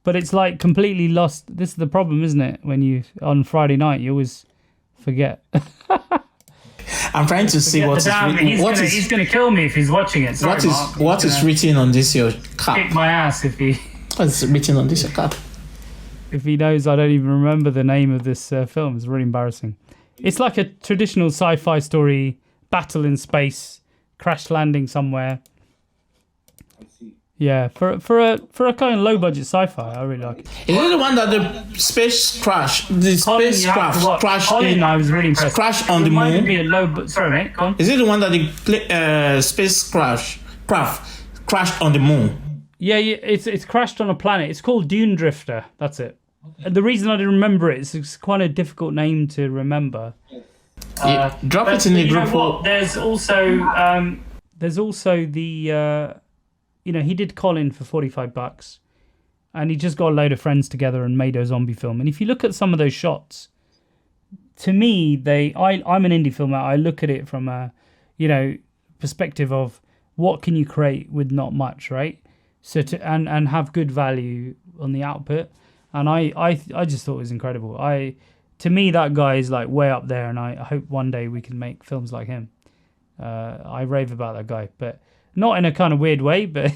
But it's like completely lost. This is the problem, isn't it? When you on Friday night, you always forget. I'm trying to see he's going to kill me if he's watching it. Sorry, what is written on this your cap? Kick my ass if he... What's written on this your cap? If he knows, I don't even remember the name of this film. It's really embarrassing. It's like a traditional sci-fi story, battle in space, crash landing somewhere. I see. Yeah, for a kind of low budget sci-fi, I really like it. Is it the one that the spacecraft crashed in? I was really impressed. Crashed on the moon. Sorry, mate. Go on. Is it the one that the spacecraft crashed on the moon? Yeah, it's crashed on a planet. It's called Dune Drifter. That's it. Okay. The reason I didn't remember it is it's quite a difficult name to remember. Drop it in the group. There's also the. He did Colin for $45, and he just got a load of friends together and made a zombie film. And if you look at some of those shots, to me, I'm an indie filmer. I look at it from a, perspective of what can you create with not much, right? So and have good value on the output. And I just thought it was incredible. To me, that guy is like way up there, and I hope one day we can make films like him. I rave about that guy, but not in a kind of weird way, but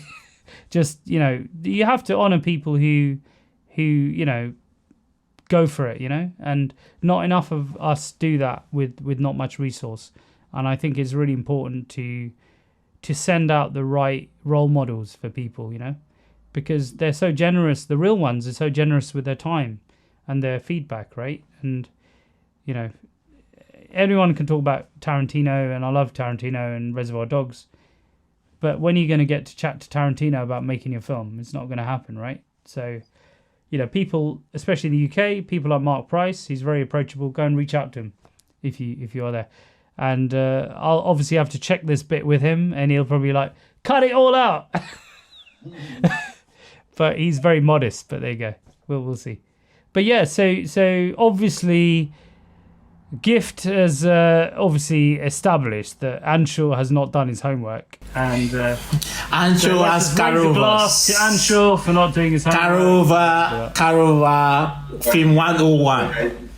just, you have to honor people who go for it, and not enough of us do that with not much resource. And I think it's really important to send out the right role models for people, because they're so generous. The real ones are so generous with their time and their feedback, right? And, you know, everyone can talk about Tarantino, and I love Tarantino and Reservoir Dogs. But when are you going to get to chat to Tarantino about making your film? It's not going to happen, right? So, you know, people, especially in the UK, people like Mark Price, he's very approachable. Go and reach out to him if you are there. And I'll obviously have to check this bit with him, and he'll probably be like, cut it all out. But he's very modest. But there you go. We'll see. But yeah, so obviously, Gift has obviously established that Anshul has not done his homework, and Anshul has glass to Anshul for not doing his homework. Karova, Film 101.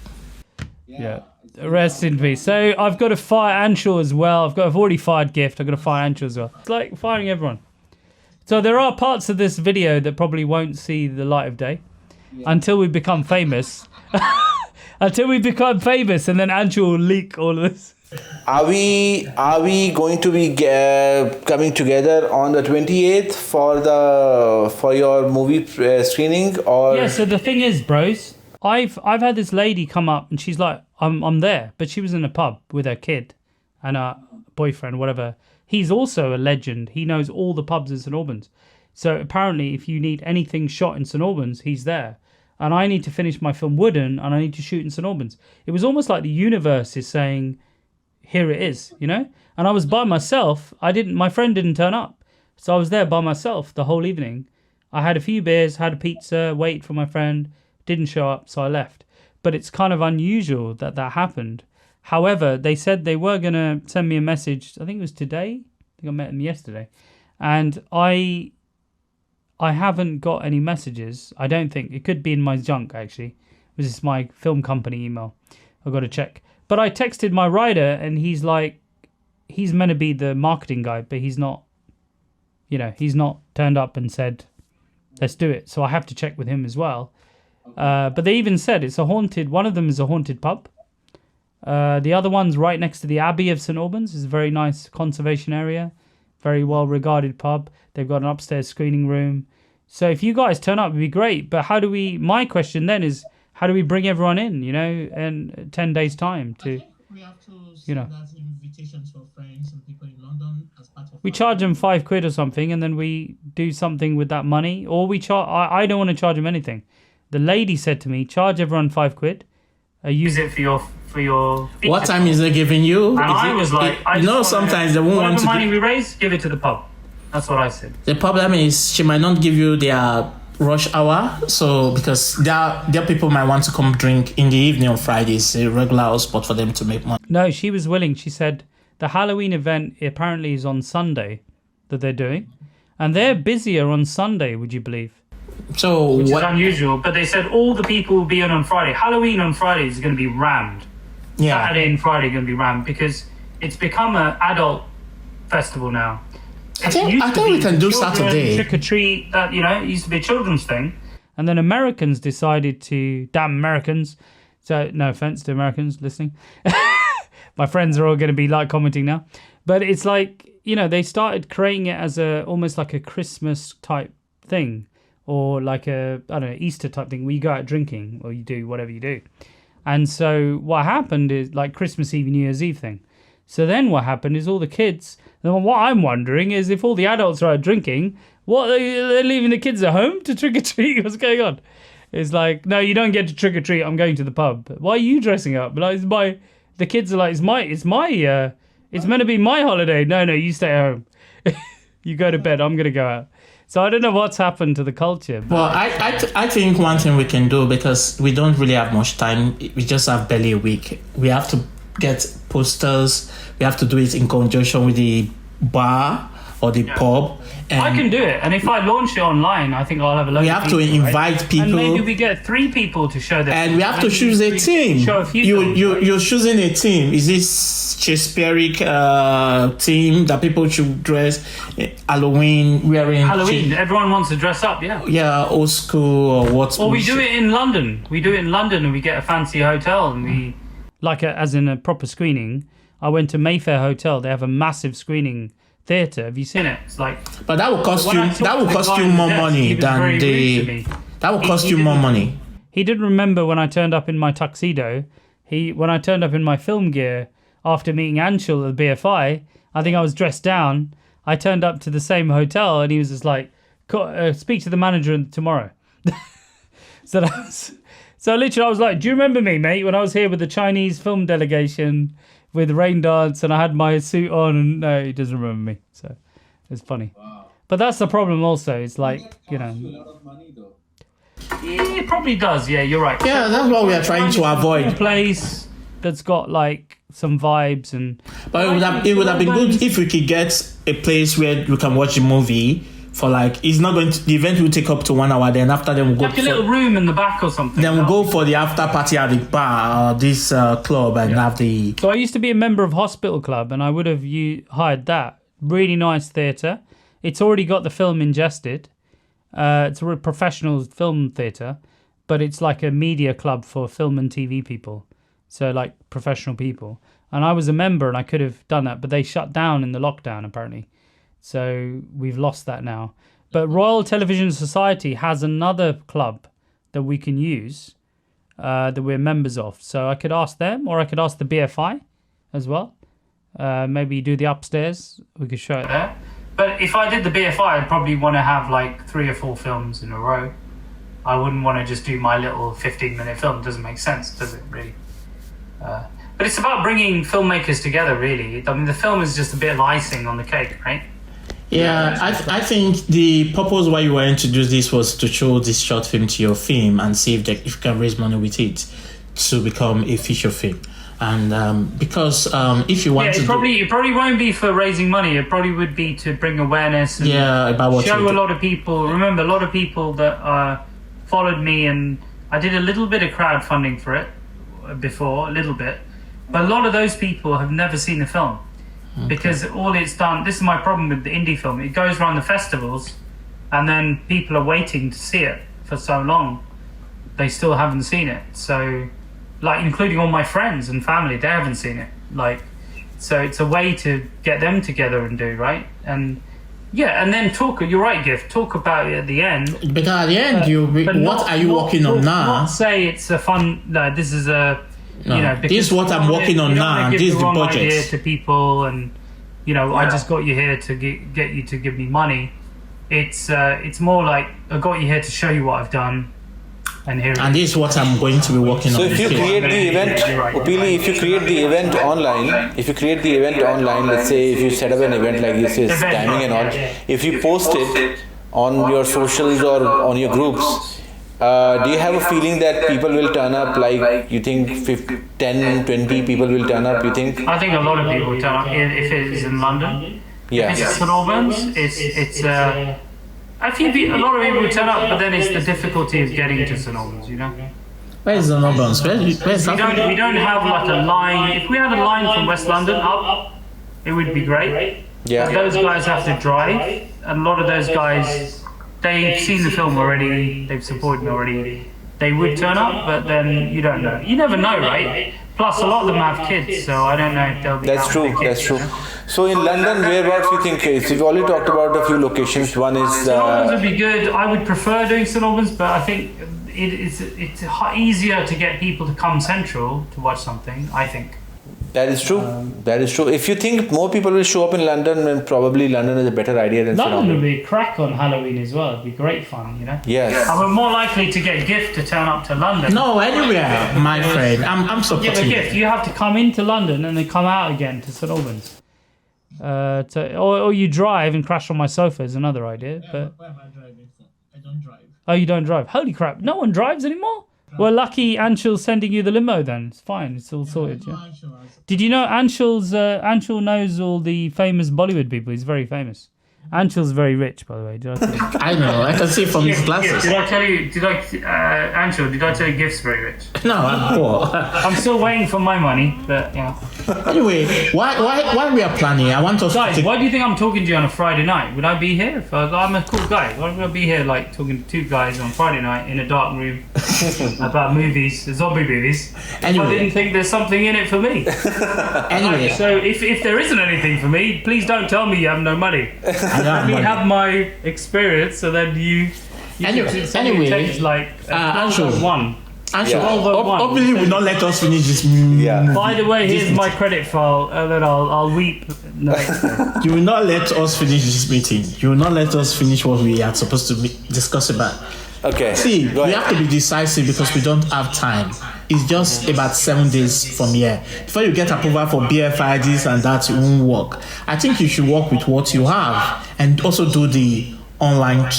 Yeah. Rest in peace. So I've got to fire Anshul as well. I've already fired Gift. I've got to fire Anshul as well. It's like firing everyone. So there are parts of this video that probably won't see the light of day until we become famous. Until we become famous, and then Anshul will leak all of this. Are we going to be coming together on the 28th for your movie screening? Or yeah. So the thing is, bros, I've had this lady come up and she's like, I'm there, but she was in a pub with her kid and her boyfriend, whatever. He's also a legend. He knows all the pubs in St Albans. So apparently, if you need anything shot in St Albans, he's there. And I need to finish my film Wooden, and I need to shoot in St Albans. It was almost like the universe is saying, here it is, you know? And I was by myself. My friend didn't turn up. So I was there by myself the whole evening. I had a few beers, had a pizza, waited for my friend, didn't show up, so I left. But it's kind of unusual that happened. However, they said they were going to send me a message, I think it was today. I think I met them yesterday. And I haven't got any messages. I don't think. It could be in my junk, actually. This is my film company email. I've got to check. But I texted my writer, and he's like, he's meant to be the marketing guy, but he's not, you know, he's not turned up and said, let's do it. So I have to check with him as well. Okay. But they even said it's one of them is a haunted pub. The other one's right next to the Abbey of St Albans. It's a very nice conservation area. Very well regarded pub. They've got an upstairs screening room. So if you guys turn up, it'd be great. But my question then is, how do we bring everyone in, you know, in 10 days' time to, we have to you know, as invitations for friends and people in London as part of. We charge them £5 or something, and then we do something with that money. Or we charge. I don't want to charge them anything. The lady said to me, charge everyone £5. Use it for your. What time is they giving you? And I was like, sometimes they won't want to. Whatever money we raise, give it to the pub. That's what I said. The problem is she might not give you their rush hour, so because their people might want to come drink in the evening on Fridays, a regular spot for them to make money. No, she was willing. She said the Halloween event apparently is on Sunday that they're doing, and they're busier on Sunday. Would you believe? So which is unusual, but they said all the people will be on Friday. Halloween on Friday is going to be rammed. Yeah. Saturday and Friday are going to be rammed because it's become an adult festival now. I think we can do Saturday. Trick or treat, that, you know, it used to be a children's thing. And then Americans decided to, damn Americans. So no offense to Americans listening. My friends are all going to be like commenting now. But it's like, you know, they started creating it as almost like a Christmas type thing, or like I don't know, Easter type thing where you go out drinking or you do whatever you do. And so what happened is like Christmas Eve, New Year's Eve thing. So then what happened is all the kids, and what I'm wondering is if all the adults are out drinking, what, they're leaving the kids at home to trick or treat? What's going on? It's like, no, you don't get to trick or treat. I'm going to the pub. Why are you dressing up? Like, the kids are like, it's meant to be my holiday. No, you stay at home. You go to bed. I'm going to go out. So I don't know what's happened to the culture. Well, I think one thing we can do, because we don't really have much time, we just have barely a week. We have to get posters. We have to do it in conjunction with the bar or the pub. And I can do it, and if I launch it online, I think I'll have a lot. We have to invite people, and maybe we get 3 people to show them. And we have to choose a team. Show a few. You're choosing a team. Is this Shakespearean team that people should dress Halloween wearing? Halloween. Everyone wants to dress up. Yeah. Yeah, old school or what? Or we do it in London. And we get a fancy hotel, and we as in a proper screening. I went to Mayfair Hotel. They have a massive screening theatre. Have you seen it? It's like, but that will cost you. That will cost you more money than the. That will cost you more money. He didn't remember when I turned up in my tuxedo. when I turned up in my film gear after meeting Anshul at the BFI, I think I was dressed down. I turned up to the same hotel, and he was just like, "Speak to the manager tomorrow." So literally, I was like, "Do you remember me, mate? When I was here with the Chinese film delegation with rain dance, and I had my suit on?" And no, he doesn't remember me. So it's funny. Wow. But that's the problem. Also, it's like A lot of money, though. Yeah, it probably does. Yeah, you're right. Yeah, that's what we are trying to avoid. Place that's got like some vibes and. But it would have been good if we could get a place where we can watch a movie for like. It's not going to. The event will take up to 1 hour. Then after, then we'll go. Like a little room in the back or something. Then we'll go for the after party at the bar or this club and have the. So I used to be a member of Hospital Club, and I would have hired that. Really nice theatre. It's already got the film ingested. It's a professional film theatre, but it's like a media club for film and TV people. So like professional people. And I was a member and I could have done that, but they shut down in the lockdown apparently. So we've lost that now. But Royal Television Society has another club that we can use that we're members of. So I could ask them, or I could ask the BFI as well. Maybe do the upstairs. We could show it there. But if I did the BFI, I'd probably want to have like 3 or 4 films in a row. I wouldn't want to just do my little 15-minute film. It doesn't make sense, does it, really? But it's about bringing filmmakers together, really. I mean, the film is just a bit of icing on the cake, right? Yeah, I think the purpose why you were introduced this was to show this short film to your film and see if you can raise money with it to become a feature film. And because if you want it probably won't be for raising money. It probably would be to bring awareness and about what show a lot of people. Remember, a lot of people that followed me, and I did a little bit of crowdfunding for it before, a little bit. But a lot of those people have never seen the film because all it's done. This is my problem with the indie film. It goes around the festivals, and then people are waiting to see it for so long. They still haven't seen it. So. Like, including all my friends and family, they haven't seen it. Like, so it's a way to get them together and do, right? And yeah, and then talk. You're right, Gift. Talk about it at the end. Because at the end, what are you working on now? Not say it's a fun. No, this is a. This is what I'm working on now. This is the budget. Idea to people, and I just got you here to get you to give me money. It's more like I got you here to show you what I've done. And this is what I'm going to be working on. So if you create the event, Uppili, if you create the event online, let's say if you set up an event like this is timing and all, if you post it on your socials or on your groups, do you have a feeling that people will turn up? Like you think 10, 20 people will turn up? You think? I think a lot of people will turn up if it is in London. Yeah. If it's St Albans, it's I think a lot of people will turn up, but then it's the difficulty of getting to St Albans, Where is St Albans? Where's we don't have like a line. If we had a line from West London up, it would be great. Yeah. But those guys have to drive, and a lot of those guys, they've seen the film already, they've supported me already. They would turn up, but then you don't know. You never know, right? Plus, a lot of them have kids, so I don't know if they'll be. That's true. That's true. So in London, whereabouts you think is? We've already talked about a few locations. One is. St Albans would be good. I would prefer doing St Albans, but I think it's easier to get people to come central to watch something. I think. That is true. That is true. If you think more people will show up in London, then probably London is a better idea than London would be a crack on Halloween as well. It'd be great fun, Yes. And we're more likely to get Gift to turn up to London. No, anywhere, my friend. I'm supporting. Yeah, but Gift, you have to come into London and then come out again to St Albans. Or you drive and crash on my sofa is another idea. But where am I driving for? I don't drive. Oh, you don't drive? Holy crap! No one drives anymore. Well, lucky Anshul's sending you the limo then. It's fine. It's all sorted. Yeah. Did you know Anshul knows all the famous Bollywood people? He's very famous. Anshul's very rich, by the way. Did I tell you? I know. I can see from his glasses. Did I tell you? Anshul? Did I tell you Gift's very rich? No, I'm poor. I'm still waiting for my money, but yeah. Anyway, why we are planning? I want us guys. Why do you think I'm talking to you on a Friday night? Would I be here? I'm a cool guy. Why would I be here like talking to 2 guys on Friday night in a dark room about movies, zombie movies? Anyway. I didn't think there's something in it for me. Anyway, so if there isn't anything for me, please don't tell me you have no money. Let me have my experience, so then you anyway, takes like Anshul, one. Anshul, Yeah. Uppili will not let us finish this. Yeah. By the way, here's my credit file, and then I'll weep. No. You will not let us finish this meeting. You will not let us finish what we are supposed to discuss about. Okay. See, Go we ahead. have to be decisive because we don't have time. It's just about 7 days from here. Before you get approval for BFI, this and that, it won't work. I think you should work with what you have and also do the online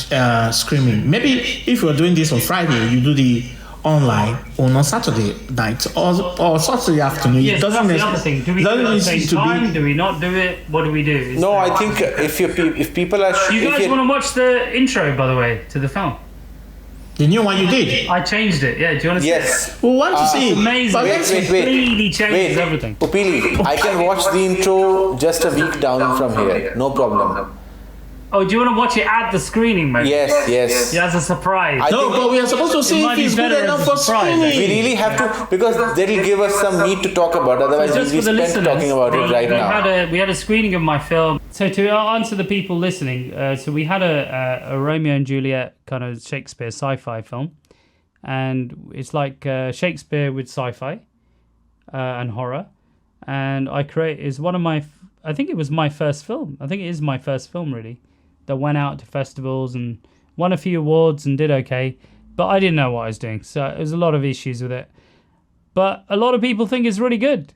screening. Maybe if you're doing this on Friday, you do the online on Saturday night or Saturday afternoon. Yes, that's the other thing. Do we do it at the same time? Do we not do it? What do we do? No, I think if people are... You guys want to watch the intro, by the way, to the film? The new one you did? I changed it. Yeah, do you want to see it? Yes. We want to see it. Amazing. But It completely changes everything. Uppili, I can watch the intro just a week down from here. No problem. Oh, do you want to watch it at the screening, mate? Yes, yes. Yeah, as a surprise. I No, think but we are supposed to see might if be it's good better enough as a for surprise, screening. we really have to, because that'll give us some meat to talk about. Otherwise, Just we'll for be the spent listeners, talking about it right now. we had a screening of my film. So to answer the people listening, so we had a Romeo and Juliet kind of Shakespeare sci-fi film, and it's like Shakespeare with sci-fi and horror. And is one of my, I think it was my first film. I think it is my first film really, that went out to festivals and won a few awards and did okay. But I didn't know what I was doing, so there's a lot of issues with it. But a lot of people think it's really good.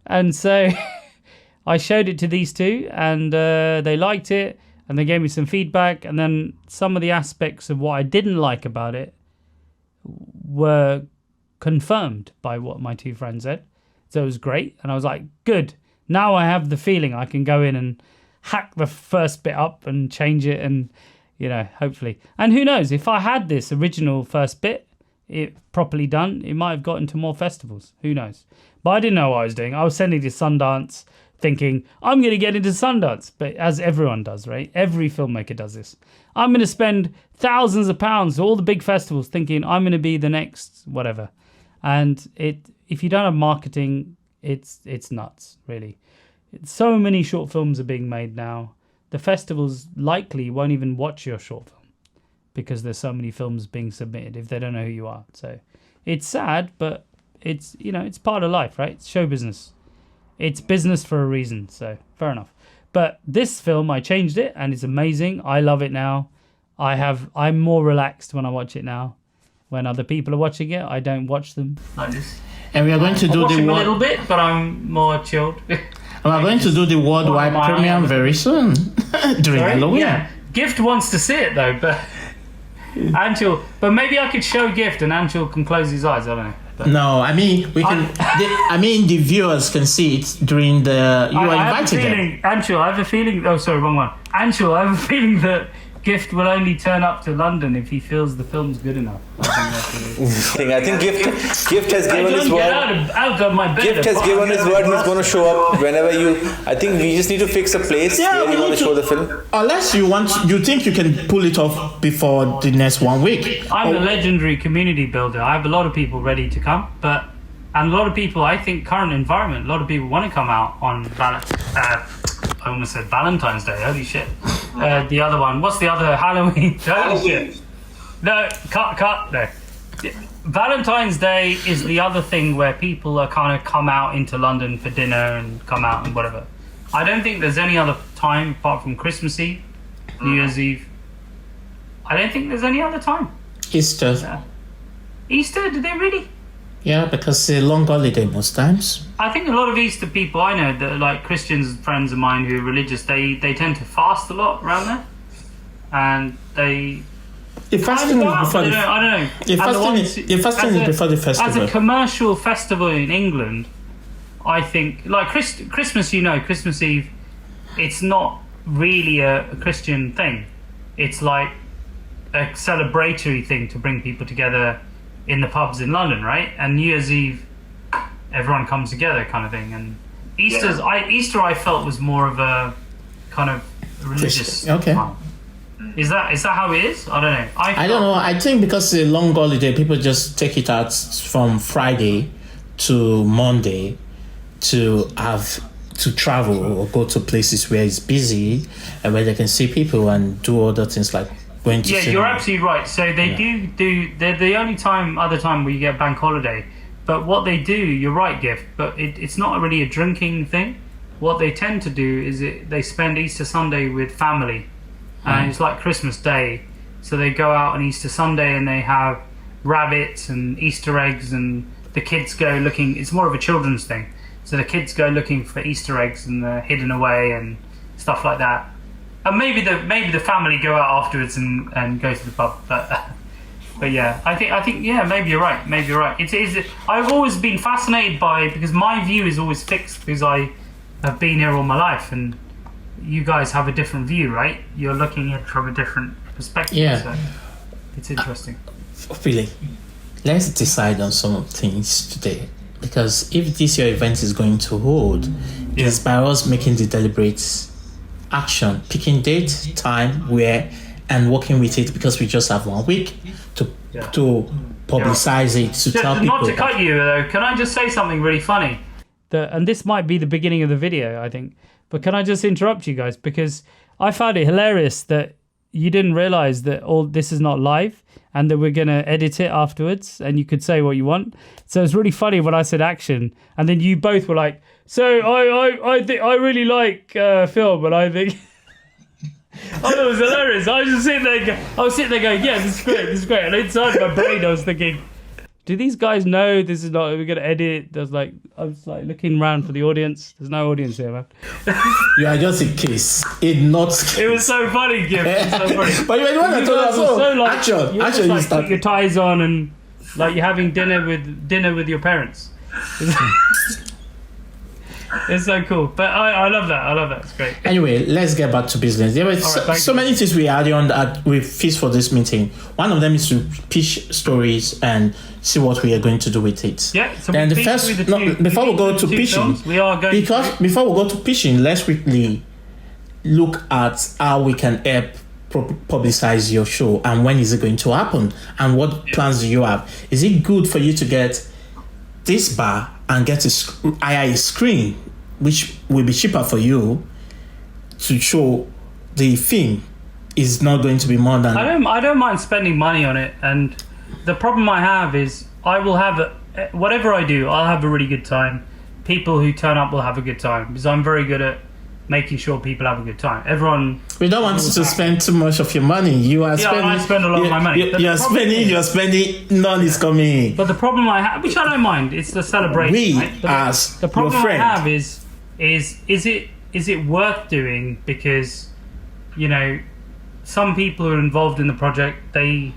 And so I showed it to these two, and they liked it, and they gave me some feedback. And then some of the aspects of what I didn't like about it were confirmed by what my two friends said. So it was great. And I was like, good. Now I have the feeling I can go in and hack the first bit up and change it, and, you know, hopefully. And who knows, if I had this original first bit, it properly done, it might have gotten to more festivals. Who knows? But I didn't know what I was doing. I was sending to Sundance thinking, I'm going to get into Sundance. But as everyone does, right? Every filmmaker does this. I'm going to spend thousands of pounds to all the big festivals thinking I'm going to be the next whatever. And if you don't have marketing, it's nuts, really. So many short films are being made now. The festivals likely won't even watch your short film because there's so many films being submitted if they don't know who you are. So it's sad, but it's, you know, it's part of life, right? It's show business. It's business for a reason, so fair enough. But this film, I changed it and it's amazing. I love it now. I'm more relaxed when I watch it now. When other people are watching it, I don't watch them like this. And we are going to I do watch the them a little bit, but I'm more chilled. We are going to do the worldwide One of my- premiere very soon during Sorry? Halloween. Yeah, Gift wants to see it though, but Anshul. But maybe I could show Gift and Anshul can close his eyes. I don't know. But No, I mean we can. The viewers can see it during the. You are I have a invited them. feeling, Anshul. I have a feeling. Oh, sorry, wrong one. Anshul, I have a feeling that Gift will only turn up to London if he feels the film's good enough. I think Gift has I given his don't get word. out of my bed. Gift has given his word. He's going to show up whenever you. I think we just need to fix a place Yeah, where we you want need to to- show the film. Unless you think you can pull it off before the next 1 week. I'm a legendary community builder. I have a lot of people ready to come, and a lot of people, I think, current environment, a lot of people want to come out on I almost said Valentine's Day. Holy shit. The other one. What's the other Halloween? Holy shit. No, cut. No. Valentine's Day is the other thing where people are kind of come out into London for dinner and come out and whatever. I don't think there's any other time apart from Christmas Eve, New Year's Eve. I don't think there's any other time. Easter. Easter, did they really? Yeah, because it's a long holiday most times. I think a lot of Easter people I know, that like Christians, friends of mine who are religious, they tend to fast a lot around there, and they. The fasting is before I the. don't know. The fasting is before the festival. As a commercial festival in England, I think like Christmas. You know, Christmas Eve, it's not really a Christian thing. It's like a celebratory thing to bring people together in the pubs in London, right? And New Year's Eve, everyone comes together, kind of thing. And Easter, I felt was more of a kind of religious. Okay. Time. Is that how it is? I don't know. I don't know. I think because it's a long holiday, people just take it out from Friday to Monday to travel or go to places where it's busy and where they can see people and do other things like going to Yeah, cinema. you're absolutely right. So they do. They're the only other time where you get bank holiday. But what they do, you're right, Gift. But it's not really a drinking thing. What they tend to do is they spend Easter Sunday with family, and it's like Christmas Day. So they go out on Easter Sunday and they have rabbits and Easter eggs, and the kids go looking. It's more of a children's thing. So the kids go looking for Easter eggs and they're hidden away and stuff like that. And maybe the family go out afterwards and go to the pub. But yeah, I think yeah, maybe you're right. Maybe you're right. I've always been fascinated by, because my view is always fixed because I have been here all my life, and you guys have a different view, right? You're looking at it from a different perspective. Yeah. So it's interesting. Really, let's decide on some things today, because if this year event is going to hold, it's by us making the deliberate action, picking date, time, where, and working with it, because we just have 1 week to publicize it, to tell people. Not to cut you though, can I just say something really funny? And this might be the beginning of the video, I think. But can I just interrupt you guys? Because I found it hilarious that you didn't realize that all this is not live and that we're going to edit it afterwards and you could say what you want. So it's really funny when I said action and then you both were like, so I really like film, and I think... I thought it was hilarious. I was sitting there going, yeah, this is great. And inside my brain I was thinking, do these guys know this is not, we're going to edit? I was like looking around for the audience. There's no audience here, man. You are just a case. It was so funny, Gib. It was so funny. But you're the one that told us, Actually, you start your ties on and like you're having dinner with your parents. It's so cool. But I love that. It's great. Anyway, let's get back to business. There were so many things we had on that we fixed for this meeting. One of them is to pitch stories and see what we are going to do with it. Yeah. So and before we go to pitching, before we go to pitching, let's quickly look at how we can help publicize your show and when is it going to happen and what plans do you have. Is it good for you to get this bar and get a screen, which will be cheaper for you to show the film is not going to be more than... I don't mind spending money on it, and the problem I have is I will have whatever I do, I'll have a really good time. People who turn up will have a good time because I'm very good at making sure people have a good time. Everyone... We don't want you to spend too much of your money. I spend a lot of my money. You're spending, none is coming in. But the problem I have, which I don't mind, it's the celebration. The problem I have is it worth doing? Because, some people who are involved in the project, do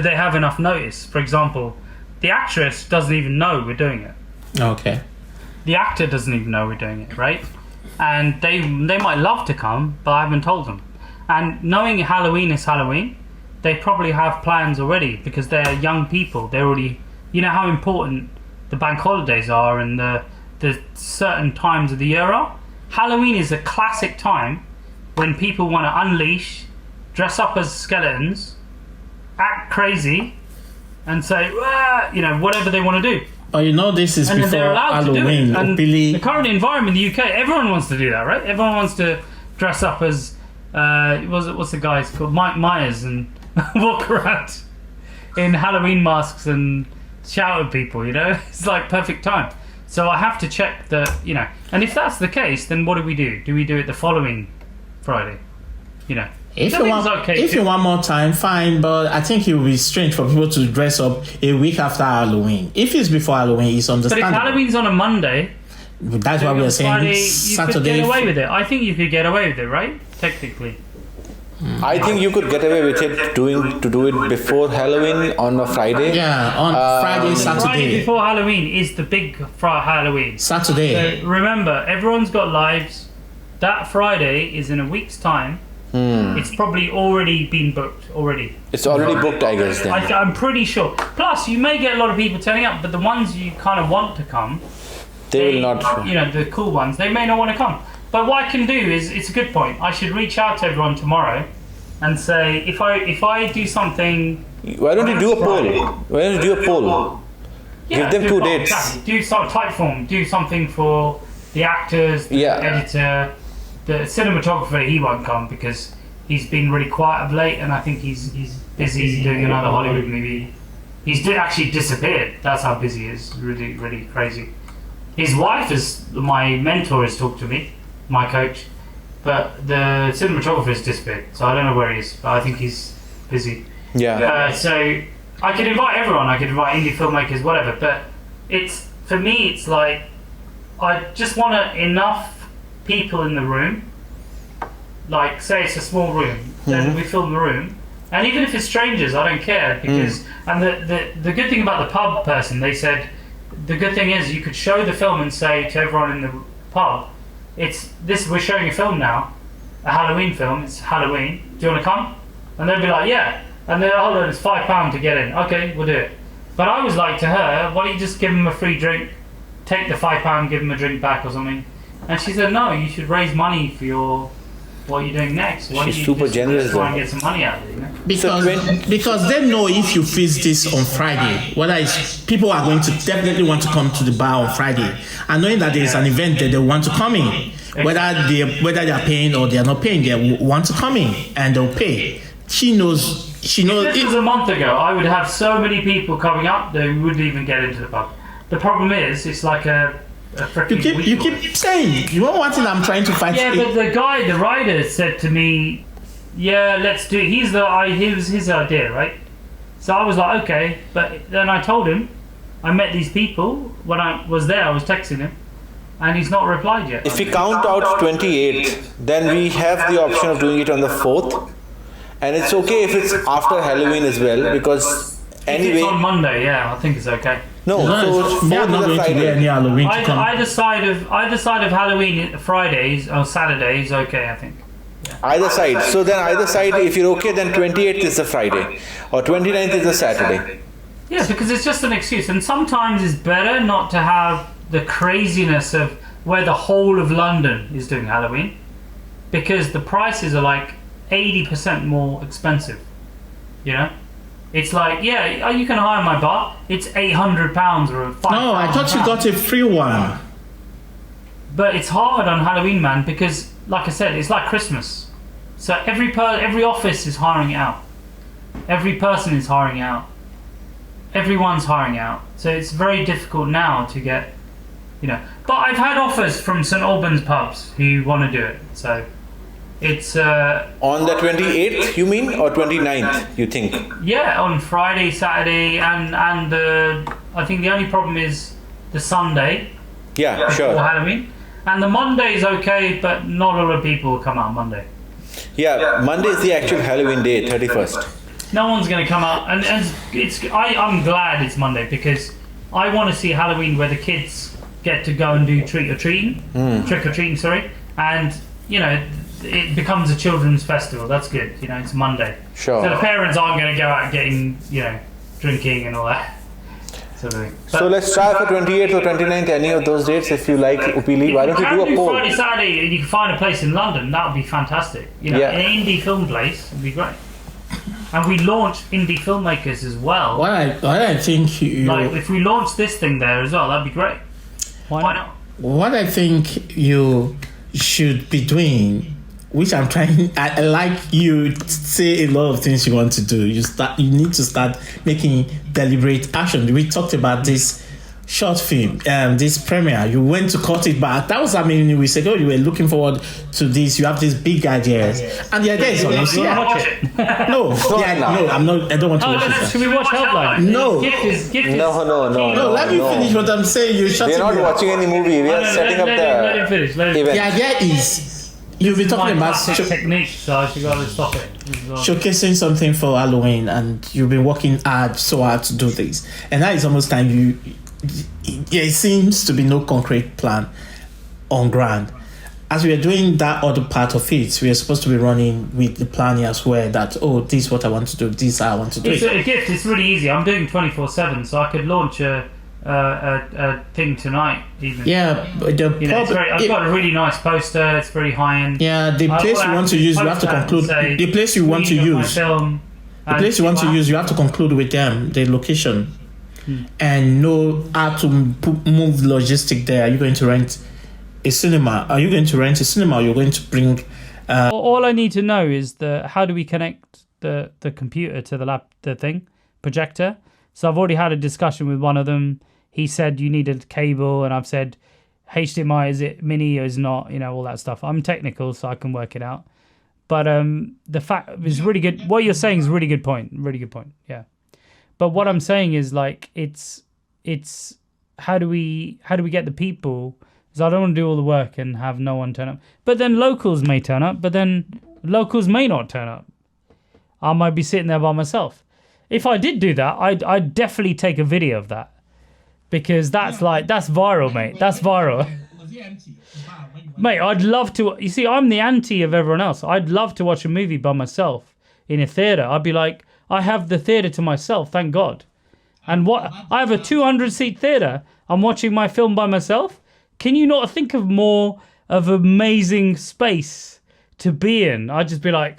they have enough notice? For example, the actress doesn't even know we're doing it. Okay. The actor doesn't even know we're doing it, right? And they might love to come, but I haven't told them. And knowing Halloween is Halloween, they probably have plans already because they're young people. They're already, how important the bank holidays are and the certain times of the year are. Halloween is a classic time when people want to unleash, dress up as skeletons, act crazy, and say, whatever they want to do. Oh, this is and before they're allowed Halloween. To do it. And Uppili. the current environment in the UK, everyone wants to do that, right? Everyone wants to dress up as what's the guy's called, Mike Myers, and walk around in Halloween masks and shout at people. It's like perfect time. So I have to check that, and if that's the case, then what do we do? Do we do it the following Friday? If you want more time, fine, but I think it will be strange for people to dress up a week after Halloween. If it's before Halloween, it's understandable. But if Halloween's on a Monday, that's why we are saying Friday, Saturday. You could get away with it. I think you could get away with it, right? Technically. I think you could get away with it to do it before Halloween on a Friday. Yeah, on Friday, Saturday. Friday before Halloween is the big Halloween. Saturday. So remember, everyone's got lives. That Friday is in a week's time. It's probably already been booked already. It's already booked, I guess, then. I'm pretty sure. Plus, you may get a lot of people turning up, but the ones you kind of want to come, they will not. The cool ones, they may not want to come. But what I can do is, it's a good point. I should reach out to everyone tomorrow and say, if I do something... Why don't you do a poll? Yeah, give them 2 dates. Exactly. Do some type form. Do something for the actors, the editor, the cinematographer. He won't come because he's been really quiet of late, and I think he's busy doing another Hollywood movie. He's actually disappeared. That's how busy he is. Really, really crazy. His wife is my mentor. Has talked to me, my coach, but the cinematographer has disappeared. So I don't know where he is, but I think he's busy. Yeah. So I could invite everyone. I could invite indie filmmakers, whatever. But for me, it's like I just want enough people in the room. Like, say it's a small room, then we film the room. And even if it's strangers, I don't care, because and the good thing about the pub person, they said the good thing is you could show the film and say to everyone in the pub, we're showing a film now, a Halloween film, it's Halloween, do you want to come? And they'll be like, yeah. And they're hold on, it's £5 to get in. Okay, we'll do it. But I was like to her, why don't you just give them a free drink, take the £5, give them a drink back or something? And she said, no, you should raise money for what you're doing next. Why She's don't you super just generous try and though. get some money out of it, you know? Because they know if you fix this on Friday, whether it's people are going to definitely want to come to the bar on Friday, and knowing that there's an event that they want to come in, whether they are paying or they are not paying, they want to come in and they'll pay. She knows. If this was a month ago, I would have so many people coming up that wouldn't even get into the pub. The problem is, it's like a freaking You keep saying, you know one thing I'm trying to fight. Yeah, but the rider said to me, yeah, let's do it. It was his idea, right? So I was like, okay. But then I told him, I met these people. When I was there, I was texting him, and he's not replied yet. If we count out 28th, then we have the option of doing it on the 4th. And it's okay if it's after Halloween as well, because anyway... If it's on Monday, yeah, I think it's okay. No, so 4th is a Friday. Halloween Either side of Halloween, Fridays or Saturday is okay, I think. Yeah. Either side. So then either side, if you're okay, then 28th is a Friday. Or 29th is a Saturday. Yeah, because it's just an excuse. And sometimes it's better not to have the craziness of where the whole of London is doing Halloween. Because the prices are like 80% more expensive. You know? It's like, yeah, you can hire my bar. It's £800 or £500. No, I thought you got a free one. But it's hard on Halloween, man, because, like I said, it's like Christmas. So every office is hiring it out. Every person is hiring it out. Everyone's hiring out. So it's very difficult now to get, you know. But I've had offers from St Albans pubs who want to do it. So it's... on the 28th, you mean? Or 29th, you think? Yeah, on Friday, Saturday, and I think the only problem is the Sunday. Yeah, sure. Before Halloween. And the Monday is okay, but not a lot of people will come out Monday. Yeah, Monday is the actual Halloween day, 31st. No one's going to come out, and I'm glad it's Monday, because I want to see Halloween where the kids get to go and do trick or treating, and you know it becomes a children's festival. That's good, you know. It's Monday, Sure. so the parents aren't going to go out getting, you know, drinking and all that sort of thing. So let's try for 28th or 29th, any of those dates if you like, Uppili. Why don't you do a poll? Friday, Saturday, and you can find a place in London. That would be fantastic. You know, Yeah. an indie film place would be great. And we launch indie filmmakers as well. What I think Like, if we launch this thing there as well, that'd be great. Why not? What I think you should be doing, which I'm trying, I like you say a lot of things you want to do. You need to start making deliberate action. We talked about this short film, this premiere. You went to cut it back. That was, we said, oh, you were looking forward to this. You have these big ideas, and the idea is almost here. Watch it. No, I'm not. I don't want to watch it. Should we watch Helpline? No. Gift is No. No, let me finish what I'm saying. You're shutting We're not me up. watching any movie. We are setting up Let him finish. the The event. idea is you'll be talking about technique, so I should go and stop it. showcasing something for Halloween, and you've been working so hard to do this, and that is almost time it seems to be no concrete plan on ground. As we are doing that other part of it, we are supposed to be running with the plan as well, that this is what I want to do, this I want to do. It's a gift. It's really easy. I'm doing 24/7, so I could launch a thing tonight even. Yeah, but I've got a really nice poster. It's very high end. Yeah, the place you want to use, you have to conclude. The place you want to use, you have to conclude with them the location, and know how to move logistic there. Are you going to rent a cinema? Are you going to rent a cinema? Or you're going to bring All I need to know is how do we connect the computer to the projector. So I've already had a discussion with one of them. He said you need a cable, and I've said HDMI, is it mini or is not, all that stuff. I'm technical, so I can work it out. But the fact is really good. What you're saying is really good point. Really good point. Yeah. But what I'm saying is like it's how do we get the people? Because I don't want to do all the work and have no one turn up. But then locals may turn up. But then locals may not turn up. I might be sitting there by myself. If I did do that, I'd definitely take a video of that, because that's viral, mate. That's viral. Mate, I'd love to. You see, I'm the anti of everyone else. I'd love to watch a movie by myself in a theater. I'd be like, I have the theater to myself, thank God. And I have a 200-seat theater. I'm watching my film by myself. Can you not think of more of amazing space to be in? I'd just be like,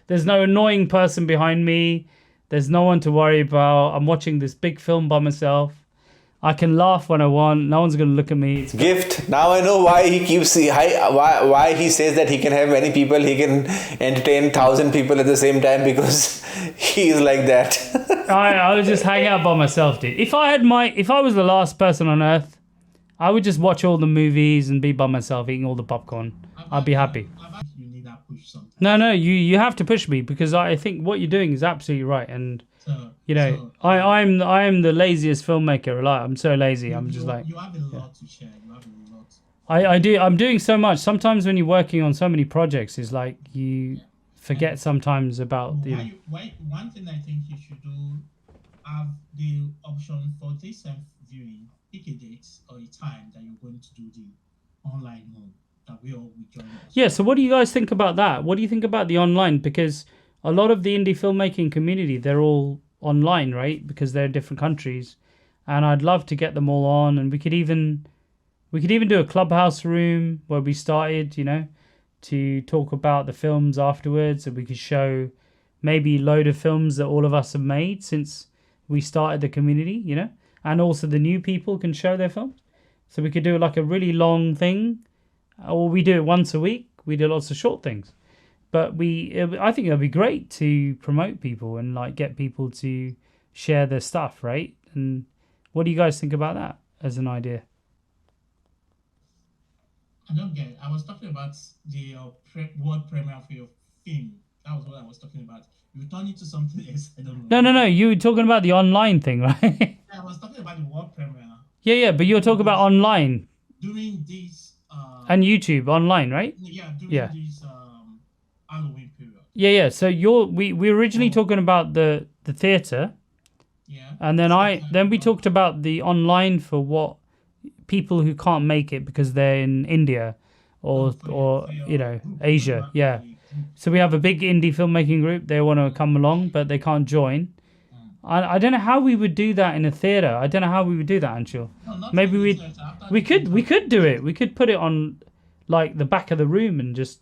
there's no annoying person behind me. There's no one to worry about. I'm watching this big film by myself. I can laugh when I want. No one's going to look at me. Gift. Now I know why he keeps why he says that he can have many people. He can entertain 1,000 people at the same time, because he is like that. I would just hang out by myself, dude. If I was the last person on earth, I would just watch all the movies and be by myself eating all the popcorn. I'd be happy. No, you have to push me, because I think what you're doing is absolutely right. And I'm the laziest filmmaker alive. I'm so lazy. I'm just like, you have a lot to share. You have a lot. I do. I'm doing so much. Sometimes when you're working on so many projects, it's like you forget sometimes about the. One thing I think you should do, have the option for this viewing. Pick a date or a time that you're going to do the online mode. That we all will join us. Yeah. So what do you guys think about that? What do you think about the online? Because a lot of the indie filmmaking community, they're all online, right? Because they're different countries, and I'd love to get them all on. And we could even do a clubhouse room where we started, to talk about the films afterwards, and we could show maybe a load of films that all of us have made since we started the community, and also the new people can show their films. So we could do like a really long thing, or we do it once a week. We do lots of short things. But I think it'll be great to promote people and like get people to share their stuff, right? And what do you guys think about that as an idea? I don't get it. I was talking about the world premiere for your film. That was what I was talking about. You turned it to something else. I don't know. No. You were talking about the online thing, right? Yeah, I was talking about the world premiere. Yeah. But you're talking about online. During this. And YouTube online, right? Yeah. During this. Halloween period. Yeah. So we were originally talking about the theater. Yeah. And then we talked about the online for what people who can't make it because they're in India or Asia. Yeah. So we have a big indie filmmaking group. They want to come along, but they can't join. I don't know how we would do that in a theater. I don't know how we would do that, Anshul. Maybe we could do it. We could put it on like the back of the room and just.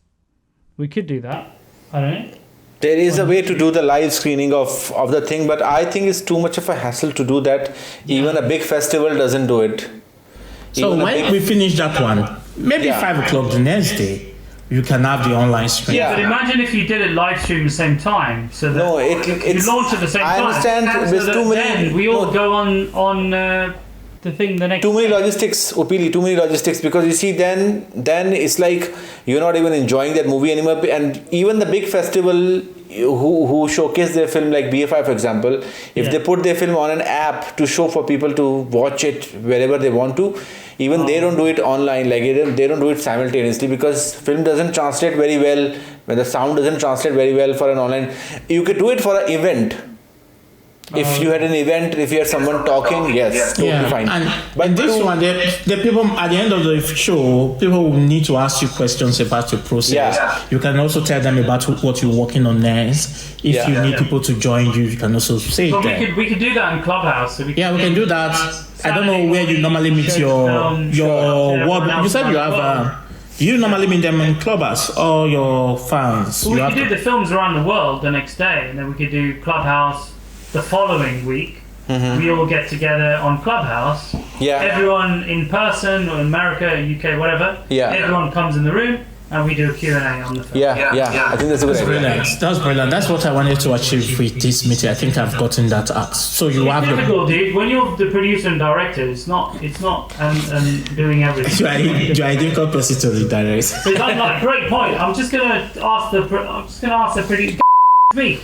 We could do that. I don't know. There is a way to do the live screening of the thing, but I think it's too much of a hassle to do that. Even a big festival doesn't do it. So when we finish that one, maybe 5 o'clock the next day, you can have the online stream. Yeah, but imagine if you did it live stream at the same time. So that you launch at the same time. I understand. There's too many. Then we all go on the thing the next. Too many logistics, Uppili. Too many logistics, because you see, then it's like you're not even enjoying that movie anymore. And even the big festival who showcase their film, like BFI for example, if they put their film on an app to show for people to watch it wherever they want to, even they don't do it online. Like they don't do it simultaneously, because film doesn't translate very well. When the sound doesn't translate very well for an online, you could do it for an event. If you had an event, if you had someone talking, yes, totally fine. But this one, the people at the end of the show, people will need to ask you questions about your process. Yeah. You can also tell them about what you're working on next. If you need people to join you you can also say but that. we could do that in Clubhouse. So we can do that. I don't know where you normally meet your what you said you have. You normally meet them in Clubhouse or your fans. Well, we could do the films around the world the next day, and then we could do Clubhouse. The following week, we all get together on Clubhouse. Yeah. Everyone in person, or America, UK, whatever. Yeah. Everyone comes in the room. and we do a Q&A on the film. Yeah. I think that's a good idea. Brilliant. That's brilliant. That's what I wanted to achieve with this meeting. I think I've gotten that up. So you It's have the difficult, dude. When you're the producer and director, it's not doing everything. you are a difficult person to the director. So I'm like, great point. I'm just gonna ask the producer. Me.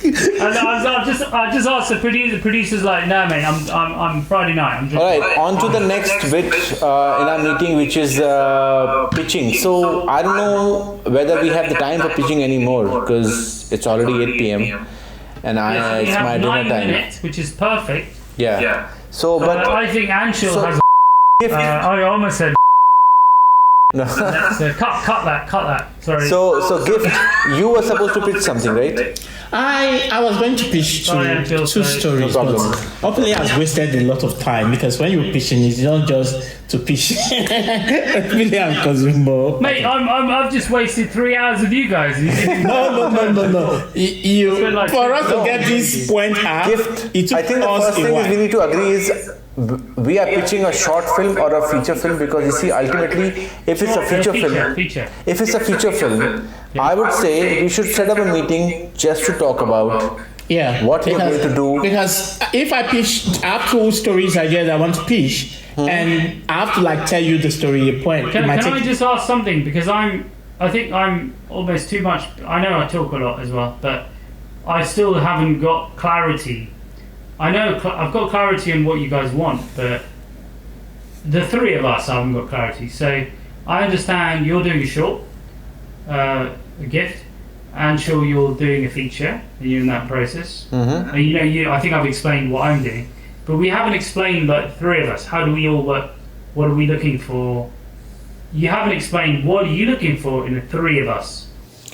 And I just asked the producer's like, no, mate, I'm Friday night. All right, on to the next bit in our meeting, which is pitching. So I don't know whether we have the time for pitching anymore because it's already 8 p.m. and we it's have my dinner 9 time. minutes, which is perfect. Yeah. So, but I think Anshul so has. I almost said. no. So cut that. Sorry. So Gift, you were supposed to pitch something, right? I was going to pitch two stories, No problem. but Uppili has wasted a lot of time because when you're pitching, it's not just to pitch. Uppili and Kozumbo. Mate, I've just wasted 3 hours of you guys. No. You, like- for us to get this point out, Gift, it took I think the us first a thing while. is we need to agree is we are pitching a short film or a feature film because you see ultimately if it's a feature film, if it's a feature film, I would say we should set up a meeting just to talk about what we're going to do. Because if I pitch, I have 2 stories ideas I want to pitch, and I have to like tell you the story, a point. Can I just ask something? Because I think I'm almost too much. I know I talk a lot as well, but I still haven't got clarity. I know I've got clarity on what you guys want, but the 3 of us haven't got clarity. So I understand you're doing a short, a gift, and sure you're doing a feature, and you're in that process. And I think I've explained what I'm doing, but we haven't explained, like, 3 of us. How do we all work? What are we looking for? You haven't explained what are you looking for in the 3 of us.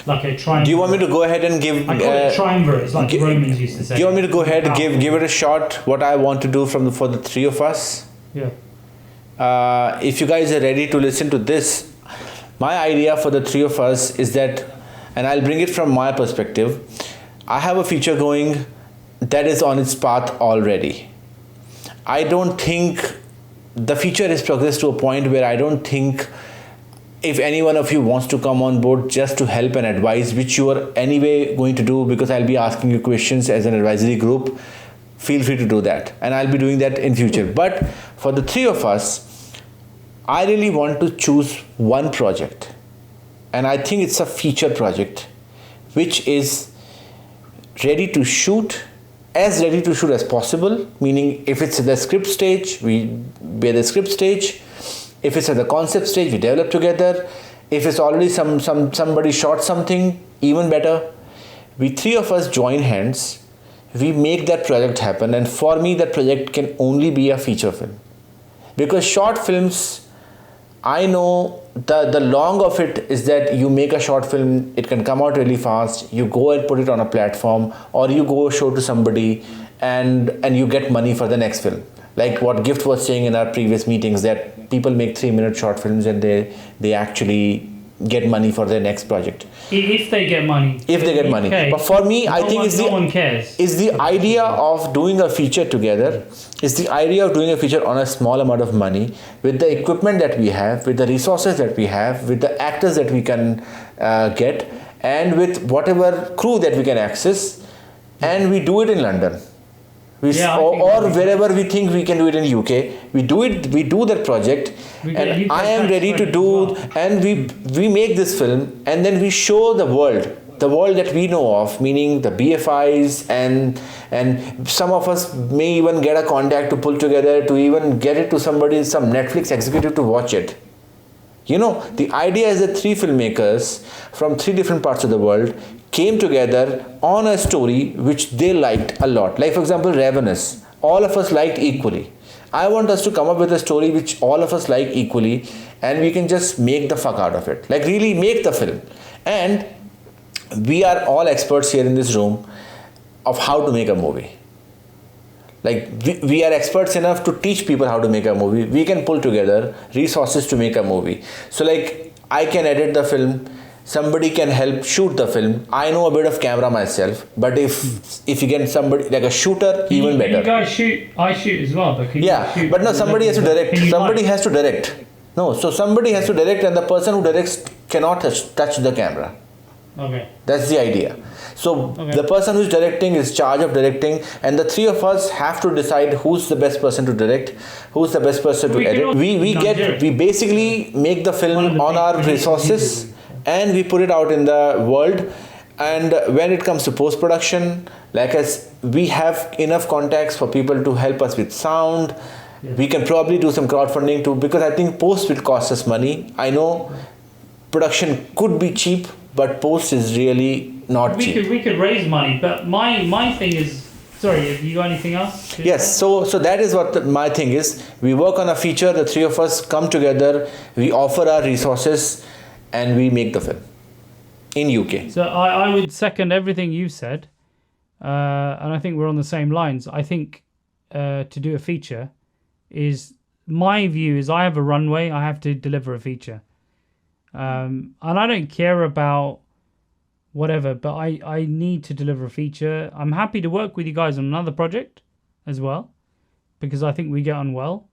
Like a triumvirate. Do you want me to go ahead and give? I call it triumvirate. It's like the Romans used to say. Do you want me to go ahead and give it a shot? What I want to do for the 3 of us. Yeah. If you guys are ready to listen to this, my idea for the 3 of us is that, and I'll bring it from my perspective. I have a feature going that is on its path already. I don't think the feature has progressed to a point where I don't think if any one of you wants to come on board just to help and advise, which you are anyway going to do because I'll be asking you questions as an advisory group, feel free to do that. And I'll be doing that in future. But for the 3 of us, I really want to choose one project. And I think it's a feature project, which is ready to shoot as possible. Meaning if it's at the script stage, we're at the script stage. If it's at the concept stage, we develop together. If it's already somebody shot something, even better. We 3 of us join hands. We make that project happen. And for me, that project can only be a feature film. Because short films, I know the long of it is that you make a short film, it can come out really fast. You go and put it on a platform, or you go show to somebody and you get money for the next film. Like what Gift was saying in our previous meetings, that people make 3-minute short films and they actually get money for their next project. If they get money. If they get money. Okay. But for me, I think no one cares. is the idea of doing a feature together, is the idea of doing a feature on a small amount of money with the equipment that we have, with the resources that we have, with the actors that we can get, and with whatever crew that we can access, and we do it in London. Or wherever we think we can do it in UK, we do that project, and I am ready to do, and we make this film, and then we show the world that we know of, meaning the BFIs, and some of us may even get a contact to pull together to even get it to some Netflix executive to watch it. You know, the idea is that 3 filmmakers from 3 different parts of the world came together on a story which they liked a lot. Like for example, Ravenous. All of us liked equally. I want us to come up with a story which all of us like equally, and we can just make the fuck out of it. Like really make the film. And we are all experts here in this room of how to make a movie. Like we are experts enough to teach people how to make a movie. We can pull together resources to make a movie. So like I can edit the film, somebody can help shoot the film. I know a bit of camera myself, but if you get somebody like a shooter, even better. You guys shoot, I shoot as well, but can you shoot but no, somebody has to direct. Somebody has to direct. No, so somebody has to direct, and the person who directs cannot touch the camera. Okay. That's the idea. So the person who's directing is charge of directing, and the three of us have to decide who's the best person to direct, who's the best person to edit. We basically make the film on our resources, and we put it out in the world. And when it comes to post-production, like as we have enough contacts for people to help us with sound, we can probably do some crowdfunding too, because I think post will cost us money. I know production could be cheap, but post is really not cheap. We could raise money, but my thing is, sorry, have you got anything else? Yes, so that is what my thing is. We work on a feature, the three of us come together, we offer our resources, and we make the film in UK. So I would second everything you said, and I think we're on the same lines. I think to do a feature is, my view is, I have a runway, I have to deliver a feature. And I don't care about whatever, but I need to deliver a feature. I'm happy to work with you guys on another project as well, because I think we get on well.